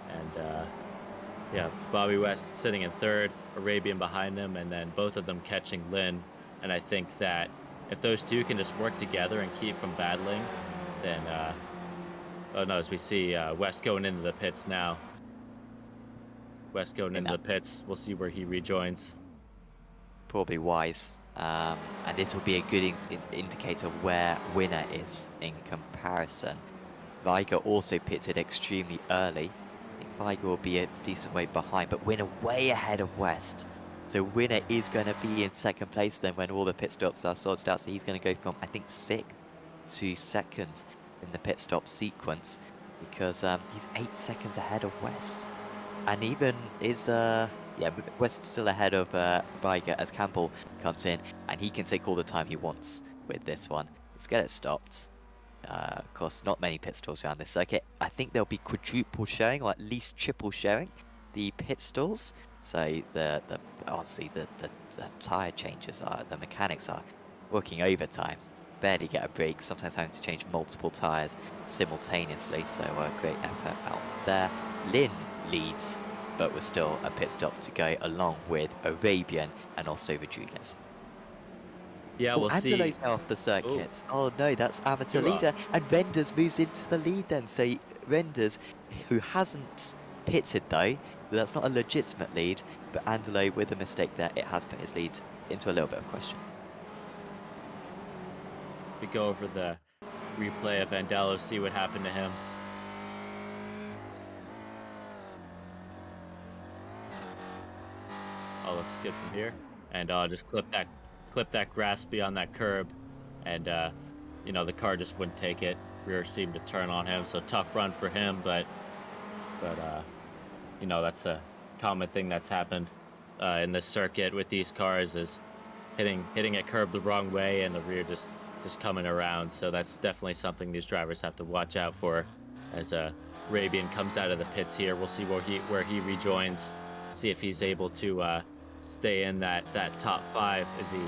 and yeah, Bobby West sitting in 3rd, Arabian behind him, and then both of them catching Lynn. And I think that if those 2 can just work together and keep from battling, then oh no, as we see West going into the pits now. West going into the pits. We'll see where he rejoins. Probably wise. And this will be a good indicator where Winner is in comparison. Viger also pitted extremely early. I think Viger will be a decent way behind, but Winner way ahead of West. So Winner is going to be in 2nd place then when all the pit stops are sorted out. So he's going to go from, I think, 6th to 2nd in the pit stop sequence, because he's 8 seconds ahead of West. And even is, West still ahead of Viger as Campbell comes in, and he can take all the time he wants with this one. Let's get it stopped. Of course, not many pit stalls around this circuit. I think there'll be quadruple sharing, or at least triple sharing, the pit stalls. So honestly, the tyre changes the mechanics are working overtime. Barely get a break, sometimes having to change multiple tyres simultaneously. So great effort out there. Lynn leads, but with still a pit stop to go, along with Arabian and also Rodriguez. Yeah, we'll see. Andalo's now off the circuit. Oh no, that's amateur leader. And Renders moves into the lead then. So Renders, who hasn't pitted though, so that's not a legitimate lead, but Andalo with a mistake there, it has put his lead into a little bit of question. We go over the replay of Andalo, see what happened to him. Oh, looks good from here. And just clip that grasp beyond that curb, and you know, the car just wouldn't take it. Rear seemed to turn on him, so tough run for him. But you know, that's a common thing that's happened in this circuit with these cars, is hitting a curb the wrong way and the rear just coming around. So that's definitely something these drivers have to watch out for. As Arabian comes out of the pits here, we'll see where he rejoins, see if he's able to stay in that top 5 as he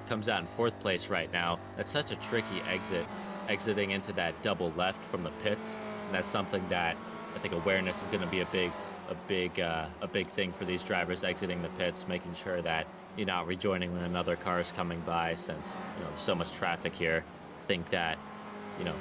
comes out in 4th place right now. That's such a tricky exit, exiting into that double left from the pits, and that's something that I think awareness is going to be a big thing for these drivers exiting the pits, making sure that you're not rejoining when another car is coming by, since, you know, there's so much traffic here. I think that, you know,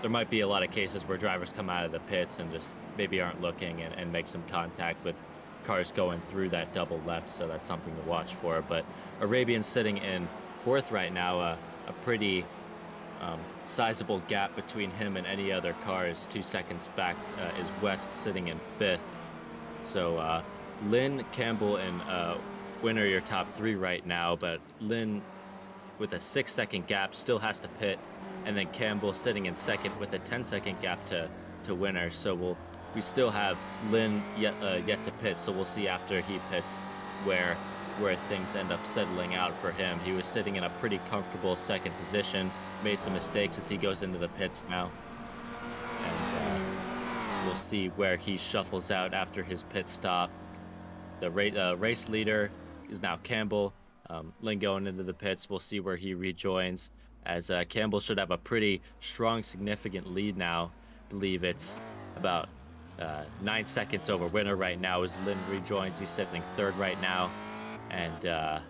there might be a lot of cases where drivers come out of the pits and just maybe aren't looking and make some contact with cars going through that double left, so that's something to watch for. But Arabian sitting in 4th right now, a pretty sizable gap between him and any other cars. 2 seconds back is West sitting in 5th. So Lynn, Campbell, and Winner are your top 3 right now, but Lynn with a 6-second gap still has to pit, and then Campbell sitting in 2nd with a 10-second gap to Winner. So we still have Lynn yet to pit, so we'll see after he pits where things end up settling out for him. He was sitting in a pretty comfortable 2nd position, made some mistakes as he goes into the pits now, and we'll see where he shuffles out after his pit stop. The race leader is now Campbell. Lynn going into the pits, we'll see where he rejoins, as Campbell should have a pretty strong, significant lead now. I believe it's about 9 seconds over Winner right now as Lynn rejoins. He's sitting 3rd right now, and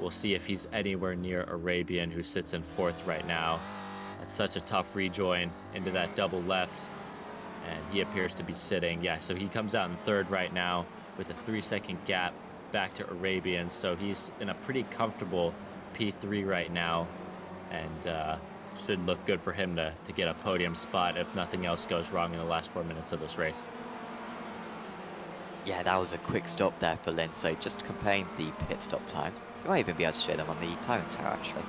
we'll see if he's anywhere near Arabian, who sits in 4th right now. That's such a tough rejoin into that double left, and he appears to be sitting. Yeah, so he comes out in 3rd right now with a 3-second gap back to Arabian, so he's in a pretty comfortable P3 right now, and should look good for him to get a podium spot if nothing else goes wrong in the last 4 minutes of this race. Yeah, that was a quick stop there for Lynn. So just comparing the pit stop times, you might even be able to show them on the time tower actually.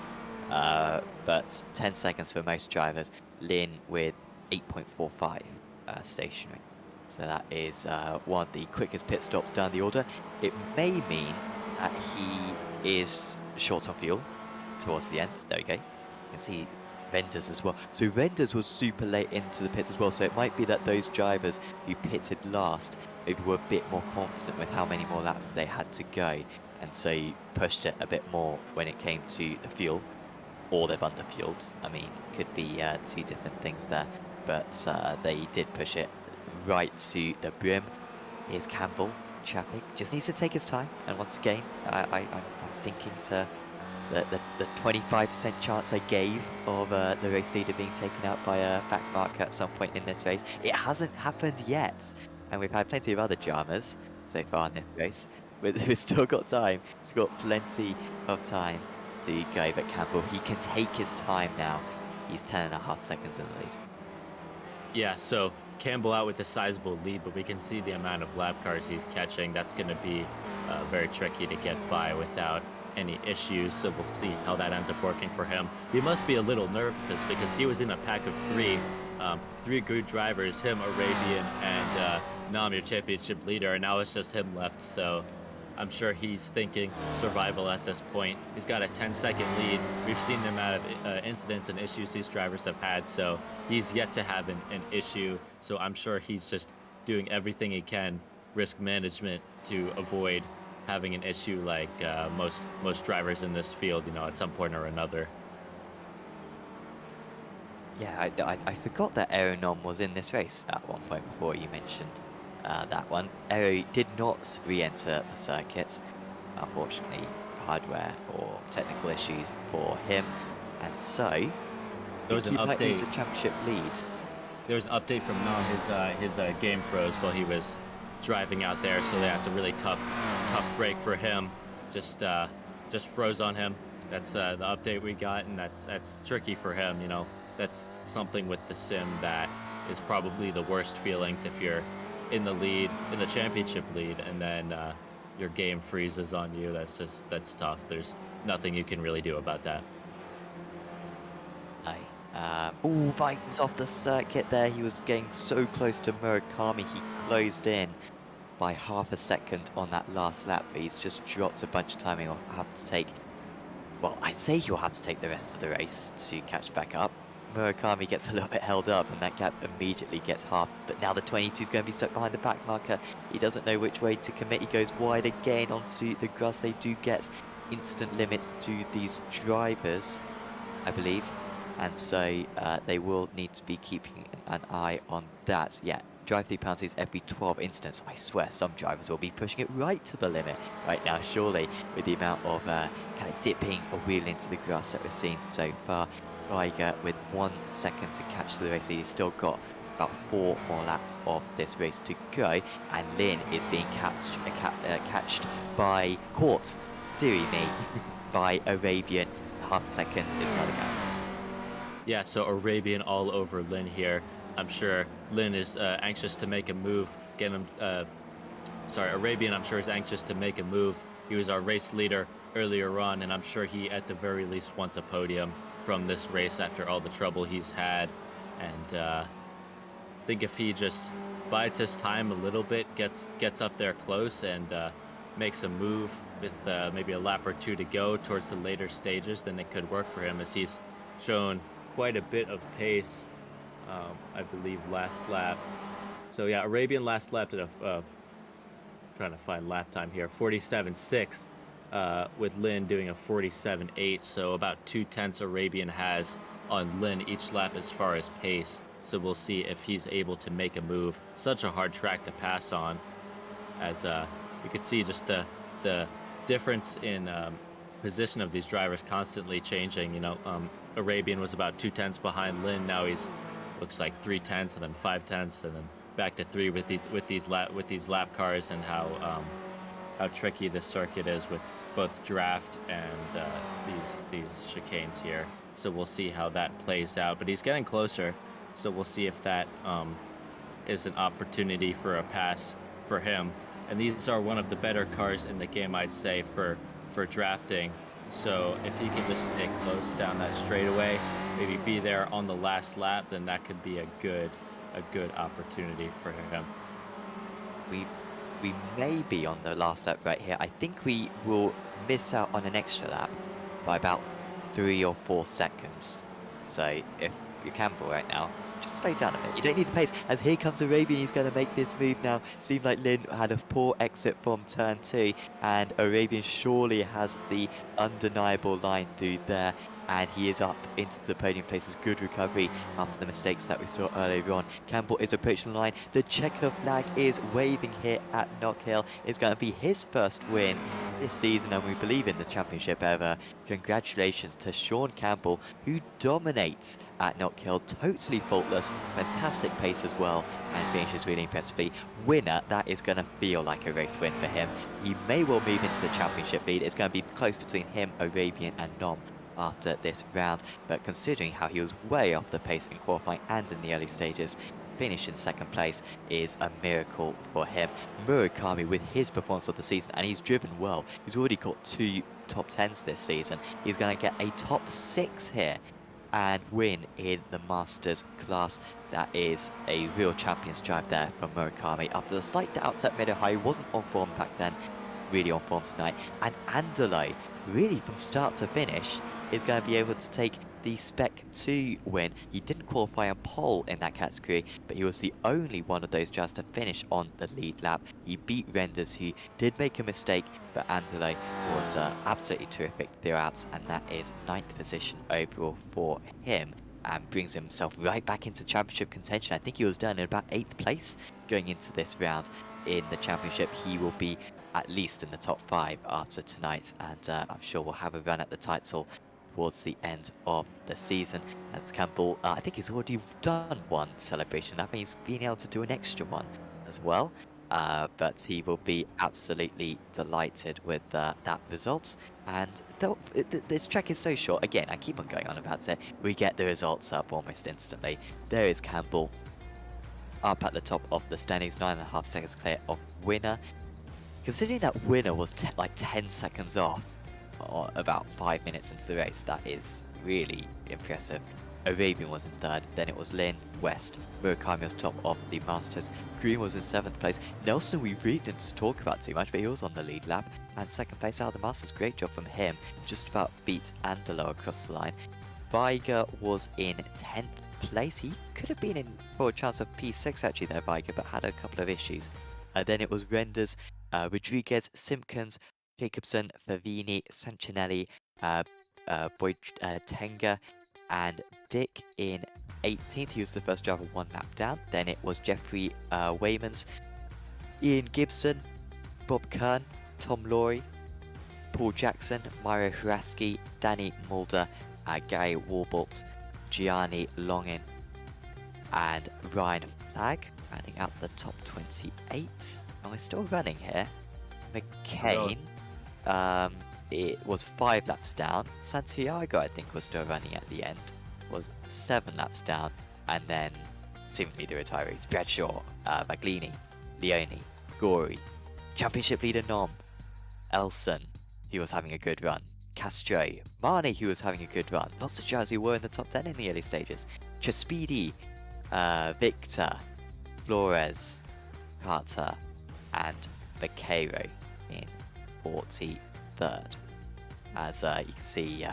But 10 seconds for most drivers. Lynn with 8.45 stationary. So that is one of the quickest pit stops down the order. It may mean that he is short on fuel towards the end. There we go. You can see Renders as well. So Renders was super late into the pits as well. So it might be that those drivers who pitted last maybe were a bit more confident with how many more laps they had to go, and so pushed it a bit more when it came to the fuel, or they've underfueled. I mean, could be 2 different things there, but they did push it right to the brim. Here's Campbell trapping, just needs to take his time, and once again I'm thinking to the 25% chance I gave of the race leader being taken out by a back marker at some point in this race. It hasn't happened yet, and we've had plenty of other dramas so far in this race. We've still got time. He's got plenty of time to go, but Campbell, he can take his time now. He's 10.5 seconds in the lead. Yeah, so Campbell out with a sizable lead, but we can see the amount of lap cars he's catching. That's going to be very tricky to get by without any issues, so we'll see how that ends up working for him. He must be a little nervous because he was in a pack of 3 good drivers, him, Arabian, and Nam, your championship leader, and now it's just him left, so I'm sure he's thinking survival at this point. He's got a 10-second lead. We've seen the amount of incidents and issues these drivers have had, so he's yet to have an issue, so I'm sure he's just doing everything he can, risk management, to avoid having an issue like most drivers in this field, you know, at some point or another. Yeah, I forgot that Aeronom was in this race at one point before you mentioned that one. Aero did not re-enter the circuit, unfortunately, hardware or technical issues for him, and so there was an he might lose update. the championship lead. There was an update from Nam. His game froze while he was driving out there, so that's a really tough break for him. Just froze on him. That's the update we got, and that's tricky for him. You know, that's something with the sim that is probably the worst feelings if you're in the lead, in the championship lead, and then your game freezes on you. That's tough. There's nothing you can really do about that. Oh, Vikings off the circuit there. He was getting so close to Murakami. He closed in by half a second on that last lap, but he's just dropped a bunch of time. He'll have to take, well, I'd say he'll have to take the rest of the race to catch back up. Murakami gets a little bit held up, and that gap immediately gets halved. But now the 22 is going to be stuck behind the back marker. He doesn't know which way to commit. He goes wide again onto the grass. They do get instant limits to these drivers, I believe. And so they will need to be keeping an eye on that. Yeah, drive-through penalties every 12 instants. I swear some drivers will be pushing it right to the limit right now, surely, with the amount of kind of dipping a wheel into the grass that we're seeing so far. Geiger with 1 second to catch the race. He's still got about 4 more laps of this race to go. And Lin is being catched by, caught, dearie me, by Arabian. Half a second is another gap. Yeah, so Arabian all over Lin here. I'm sure Lin is anxious to make a move. Arabian, I'm sure, is anxious to make a move. He was our race leader earlier on, and I'm sure he, at the very least, wants a podium from this race after all the trouble he's had. And I think if he just bides his time a little bit, gets up there close, and makes a move with maybe a lap or 2 to go towards the later stages, then it could work for him, as he's shown quite a bit of pace, I believe, last lap. So yeah, Arabian last lap did a trying to find lap time here, 47.6, with Lin doing a 47.8, so about 2/10 Arabian has on Lin each lap as far as pace. So we'll see if he's able to make a move. Such a hard track to pass on, as you could see just the difference in position of these drivers constantly changing. You know, Arabian was about 2/10 behind Lin. Now he's looks like 3/10 and then 5/10 and then back to 3 with these lap cars, and how tricky this circuit is with both draft and these chicanes here. So we'll see how that plays out. But he's getting closer, so we'll see if that is an opportunity for a pass for him. And these are one of the better cars in the game, I'd say, for drafting. So if he can just stay close down that straightaway, maybe be there on the last lap, then that could be a good opportunity for him. We may be on the last lap right here. I think we will miss out on an extra lap by about 3 or 4 seconds. So if you Campbell right now, just slow down a bit. You don't need the pace, as here comes Arabian. He's going to make this move now. Seemed like Lin had a poor exit from turn 2, and Arabian surely has the undeniable line through there, and he is up into the podium places. Good recovery after the mistakes that we saw earlier on. Campbell is approaching the line. The checker flag is waving here at Knockhill. It's going to be his first win this season, and we believe in the championship ever. Congratulations to Sean Campbell, who dominates at Knockhill, totally faultless, fantastic pace as well, and finishes really impressively. Winner, that is going to feel like a race win for him. He may well move into the championship lead. It's going to be close between him, Arabian and Nom after this round, but considering how he was way off the pace in qualifying and in the early stages, finish in second place is a miracle for him. Murakami with his performance of the season, and he's driven well. He's already got 2 top 10s this season. He's going to get a top 6 here and win in the Masters class. That is a real champion's drive there from Murakami. After the slight doubts at Meadow, he wasn't on form back then, really on form tonight. And Andalo, really from start to finish, is going to be able to take the Spec 2 win. He didn't qualify on pole in that category, but he was the only one of those just to finish on the lead lap. He beat Renders, who did make a mistake, but Andalo was absolutely terrific throughout, and that is 9th position overall for him, and brings himself right back into championship contention. I think he was down in about 8th place going into this round in the championship. He will be at least in the top 5 after tonight, and I'm sure we'll have a run at the title towards the end of the season. As Campbell, I think he's already done one celebration. I think he's been able to do an extra one as well. But he will be absolutely delighted with that result. And though this track is so short, again, I keep on going on about it, we get the results up almost instantly. There is Campbell up at the top of the standings, 9.5 seconds clear of winner. Considering that winner was like 10 seconds off, or about 5 minutes into the race, that is really impressive. Arabian was in third, then it was Lin, West, Murakami was top of the Masters, Green was in 7th place, Nelson we really didn't talk about too much, but he was on the lead lap, and 2nd place out of the Masters, great job from him, just about beat Andalo across the line. Viger was in 10th place, he could have been in for a chance of P6 actually there, Viger, but had a couple of issues. Then it was Renders, Rodriguez, Simpkins, Jacobson, Favini, Sanchinelli, Tenga, and Dick in 18th. He was the first driver 1 lap down. Then it was Jeffrey Waymans, Ian Gibson, Bob Kern, Tom Laurie, Paul Jackson, Mario Hraski, Danny Mulder, Gary Warbolt, Gianni Longin, and Ryan Flagg, rounding out the top 28. And we're still running here. McCain, it was 5 laps down. Santiago, I think, was still running at the end, was 7 laps down. And then, seemingly the retirees, Bradshaw, Maglini, Leone, Gory, championship leader Nom, Elson, who was having a good run, Castro, Marnie, who was having a good run, lots of drivers who were in the top 10 in the early stages, Chaspidi, Victor, Flores, Carter, and Vaquero in 43rd. As you can see,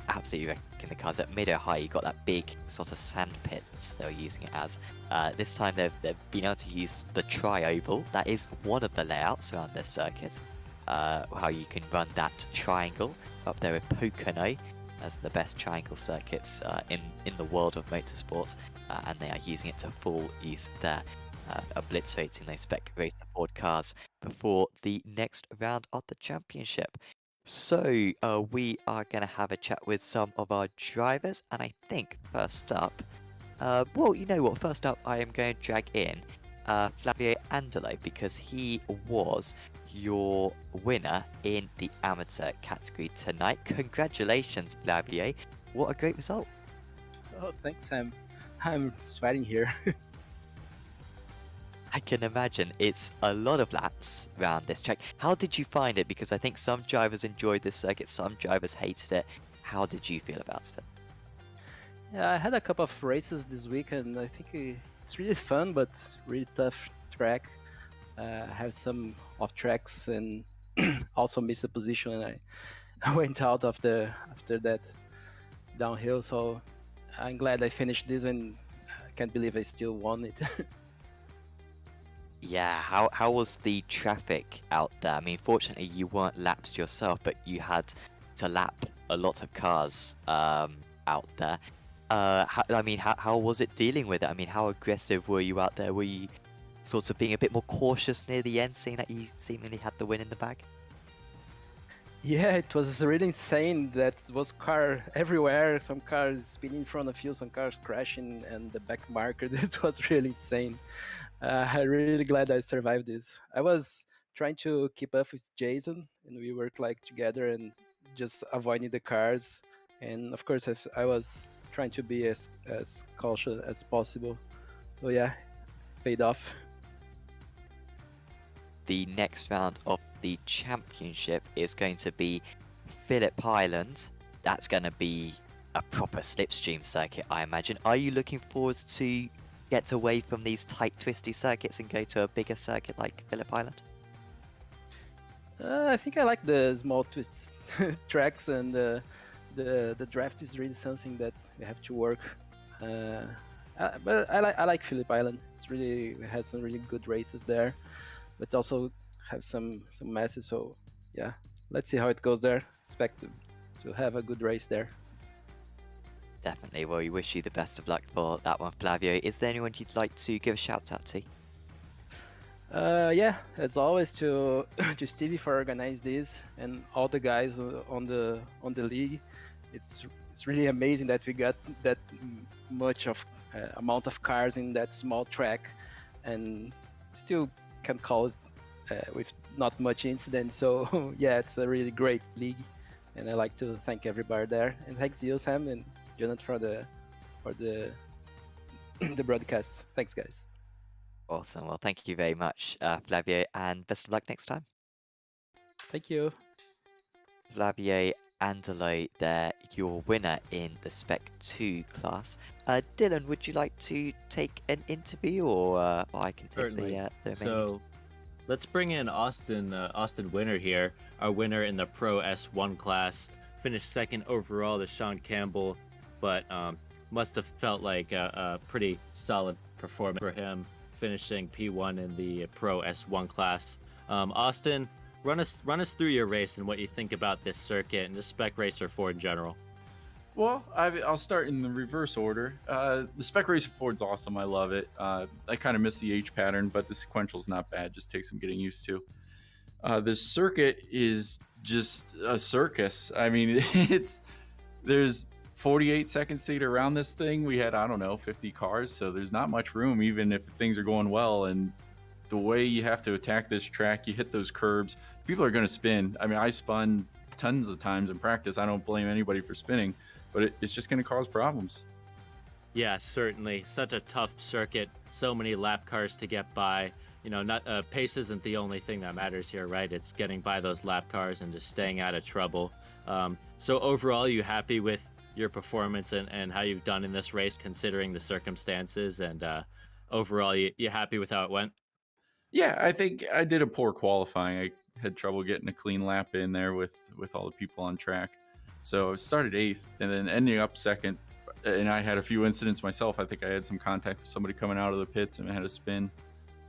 absolutely wrecking the cars at mid-high. You got that big sort of sand pit they were using it as. This time they've been able to use the tri-oval. That is one of the layouts around this circuit. How you can run that triangle up there with Pocono as the best triangle circuits in the world of motorsports, and they are using it to full use there, obliterating those spec race aboard cars before the next round of the championship. So we are going to have a chat with some of our drivers, and I think first up, well, you know what, first up I am going to drag in Flavio Andalo, because he was your winner in the amateur category tonight. Congratulations, Flavio. What a great result. Oh, thanks, Sam. I'm sweating here. I can imagine it's a lot of laps around this track. How did you find it? Because I think some drivers enjoyed this circuit, some drivers hated it. How did you feel about it? Yeah, I had a couple of races this week, and I think it's really fun, but really tough track. I have some off tracks and also missed a position, and I went out after that downhill. So I'm glad I finished this, and I can't believe I still won it. Yeah, how was the traffic out there? I mean, fortunately you weren't lapped yourself, but you had to lap a lot of cars out there. How was it dealing with it? I mean, how aggressive were you out there? Were you sort of being a bit more cautious near the end, seeing that you seemingly had the win in the bag? Yeah, it was really insane. That was car everywhere. Some cars spinning in front of you, some cars crashing, and the back marker. It was really insane. I'm really glad I survived this. I was trying to keep up with Jason, and we worked like together and just avoiding the cars. And of course, I was trying to be as cautious as possible. So yeah, paid off. The next round of the championship is going to be Phillip Island. That's going to be a proper slipstream circuit, I imagine. Are you looking forward to get away from these tight, twisty circuits and go to a bigger circuit like Phillip Island? I think I like the small twist tracks, and the draft is really something that we have to work. But I like Phillip Island. We had some really good races there, but also have some messes. So yeah, let's see how it goes there. Expect to have a good race there. Definitely. Well, we wish you the best of luck for that one, Flavio. Is there anyone you'd like to give a shout out to? Yeah, as always, to Stevie for organizing this, and all the guys on the league. It's really amazing that we got that much of amount of cars in that small track, and still can call it with not much incident. So yeah, it's a really great league, and I like to thank everybody there, and thanks you, Sam and Jonathan, for the the broadcast. Thanks, guys. Awesome. Well, thank you very much, Flavio, and best of luck next time. Thank you. Flavio Andalo there, your winner in the Spec 2 class. Dylan, would you like to take an interview, or I can take Certainly. the remaining? So let's bring in Austin, Austin Winner here, our winner in the Pro S1 class. Finished second overall to Sean Campbell, but must have felt like a pretty solid performance for him, finishing P1 in the Pro S1 class. Austin, run us through your race and what you think about this circuit and the Spec Racer 4 in general. Well, I'll start in the reverse order. The Spec Racer Ford's awesome. I love it. I kind of miss the H pattern, but the sequential's not bad. Just takes some getting used to. This circuit is just a circus. I mean, there's 48 seconds to get around this thing. We had, I don't know, 50 cars, so there's not much room, even if things are going well. And the way you have to attack this track, you hit those curbs, people are going to spin. I mean, I spun tons of times in practice. I don't blame anybody for spinning, but it's just going to cause problems. Yeah, certainly. Such a tough circuit. So many lap cars to get by. You know, not pace isn't the only thing that matters here, right? It's getting by those lap cars and just staying out of trouble. So overall, you happy with your performance and how you've done in this race, considering the circumstances? And overall, you happy with how it went? Yeah, I think I did a poor qualifying. I had trouble getting a clean lap in there with all the people on track. So I started 8th and then ending up 2nd. And I had a few incidents myself. I think I had some contact with somebody coming out of the pits and I had a spin.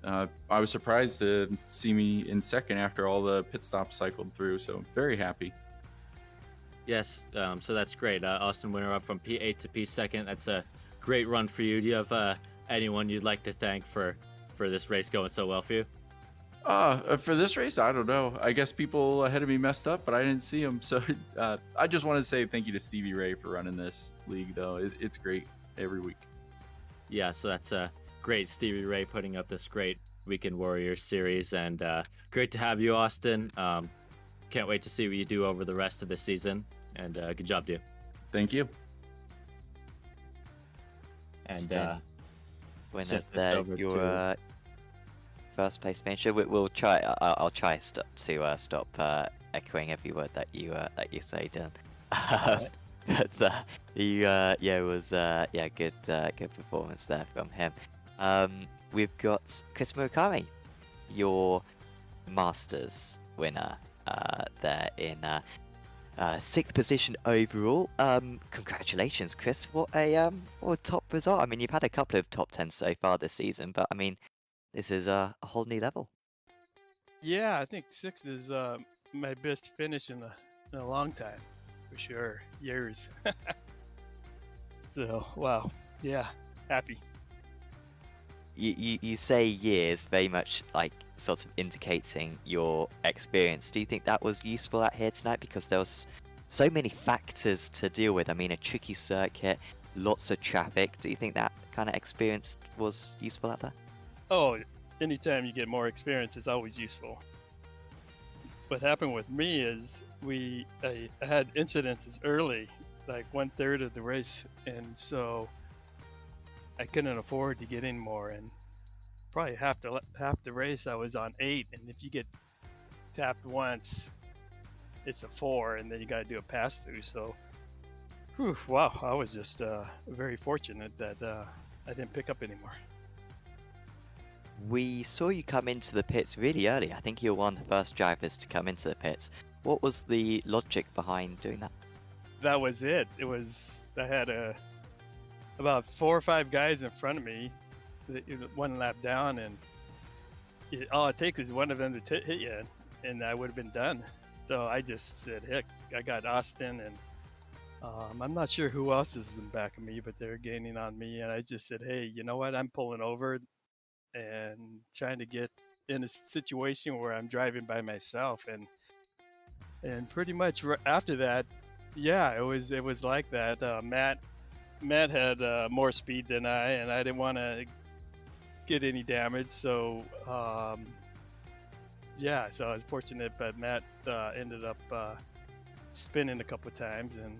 I was surprised to see me in 2nd after all the pit stops cycled through. So very happy. Yes, so that's great. Austin Winner up from P8 to P2. That's a great run for you. Do you have anyone you'd like to thank for this race going so well for you? For this race, I don't know. I guess people ahead of me messed up, but I didn't see them. So I just want to say thank you to Stevie Ray for running this league, though. It's great every week. Yeah, so that's great. Stevie Ray putting up this great Weekend Warriors series, and great to have you, Austin. Can't wait to see what you do over the rest of the season, and good job, dude. Thank you. And winner there, your first place finisher. We'll try. I'll try to stop echoing every word that you say, Dylan. Right. But it was good performance there from him. We've got Chris Mokami, your Masters winner, there in 6th position overall. Congratulations, Chris. What a top result. I mean, you've had a couple of top 10s so far this season, but I mean, this is a whole new level. Yeah, I think 6th is my best finish in a long time, for sure. Years. So, wow. Yeah, happy. You say years, very much like sort of indicating your experience. Do you think that was useful out here tonight? Because there was so many factors to deal with. I mean, a tricky circuit, lots of traffic. Do you think that kind of experience was useful out there? Oh, anytime you get more experience, it's always useful. What happened with me is I had incidences early, like 1/3 of the race, and so I couldn't afford to get in more. And probably half the race I was on 8, and if you get tapped once, it's a 4, and then you got to do a pass through. So, wow, I was just very fortunate that I didn't pick up anymore. We saw you come into the pits really early. I think you were one of the first drivers to come into the pits. What was the logic behind doing that? That was it. I had about 4 or 5 guys in front of me, one lap down, and all it takes is one of them to hit you, and I would have been done. So I just said, heck, I got Austin, and I'm not sure who else is in back of me, but they're gaining on me, and I just said, hey, you know what? I'm pulling over and trying to get in a situation where I'm driving by myself, and pretty much after that, yeah, it was like that. Matt had more speed than I, and I didn't want to get any damage, so yeah, so I was fortunate, but Matt ended up spinning a couple of times, and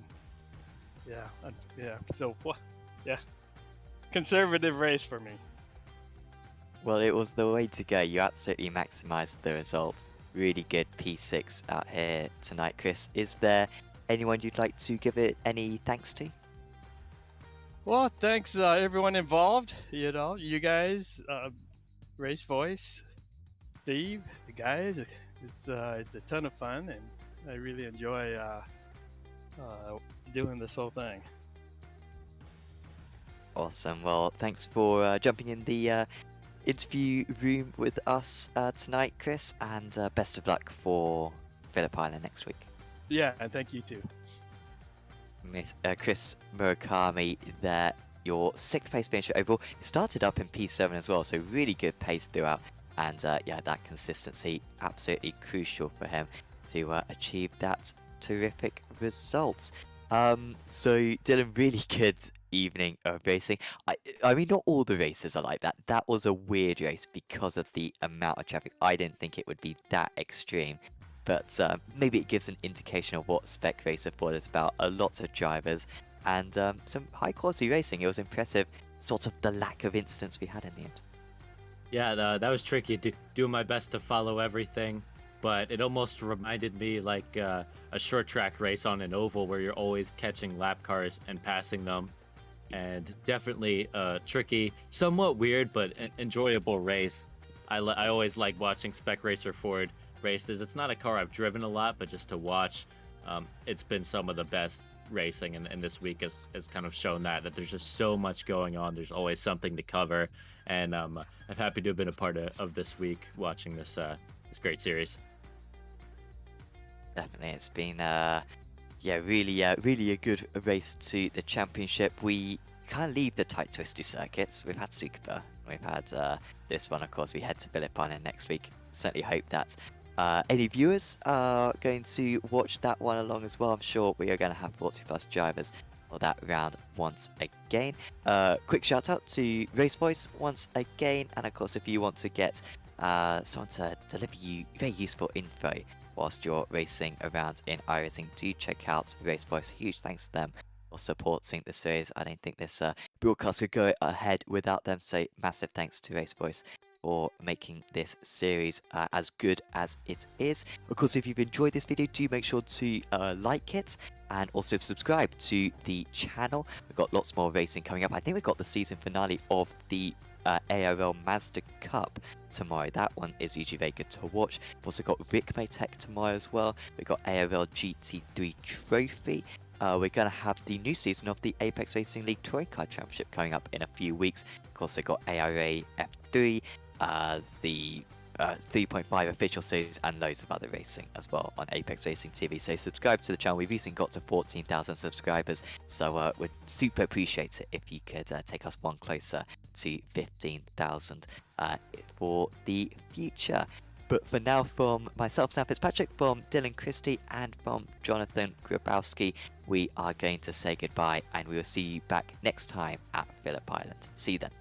so yeah, conservative race for me. Well, it was the way to go. You absolutely maximised the result. Really good P6 out here tonight, Chris. Is there anyone you'd like to give it any thanks to? Well, thanks everyone involved. You know, you guys, Race Voice, Steve, the guys. It's a ton of fun, and I really enjoy doing this whole thing. Awesome. Well, thanks for jumping in the interview room with us tonight, Chris, and best of luck for Phillip Island next week. Yeah, and thank you too. Chris Murakami there, your 6th place finisher overall. He started up in P7 as well, so really good pace throughout. And yeah, that consistency, absolutely crucial for him to achieve that terrific results. So Dylan, really good evening of racing. I mean, not all the races are like that. That was a weird race because of the amount of traffic. I didn't think it would be that extreme. But maybe it gives an indication of what Spec Racer Ford is about. A lot of drivers and some high quality racing. It was impressive, sort of the lack of incidents we had in the end. Yeah, that was tricky. Doing my best to follow everything, but it almost reminded me like a short track race on an oval where you're always catching lap cars and passing them. And definitely tricky, somewhat weird, but enjoyable race. I always like watching Spec Racer Ford races. It's not a car I've driven a lot, but just to watch, it's been some of the best racing, and this week has kind of shown that there's just so much going on. There's always something to cover, and I'm happy to have been a part of this week watching this great series. Definitely, it's been really a good race to the championship. We can't leave the tight twisty circuits. We've had Super, we've had this one, of course. We head to Phillip Island next week. Certainly hope that any viewers are going to watch that one along as well. I'm sure we are going to have 40 plus drivers for that round once again. Quick shout out to Race Voice once again, and of course if you want to get someone to deliver you very useful info whilst you're racing around in iRacing, do check out Race Voice. Huge thanks to them for supporting the series. I don't think this broadcast could go ahead without them, so massive thanks to Race Voice for making this series as good as it is. Of course, if you've enjoyed this video, do make sure to like it and also subscribe to the channel. We've got lots more racing coming up. I think we've got the season finale of the ARL Mazda Cup tomorrow. That one is usually very good to watch. We've also got Rick Maytech tomorrow as well. We've got ARL GT3 Trophy. We're going to have the new season of the Apex Racing League Toy Car Championship coming up in a few weeks. Of course, we've got ARA F3, the 3.5 official series, and loads of other racing as well on Apex Racing TV. So subscribe to the channel. We've recently got to 14,000 subscribers, so we'd super appreciate it if you could take us one closer to 15,000 for the future. But for now, from myself, Sam Fitzpatrick, from Dylan Christie, and from Jonathan Grabowski, we are going to say goodbye, and we will see you back next time at Phillip Island. See you then.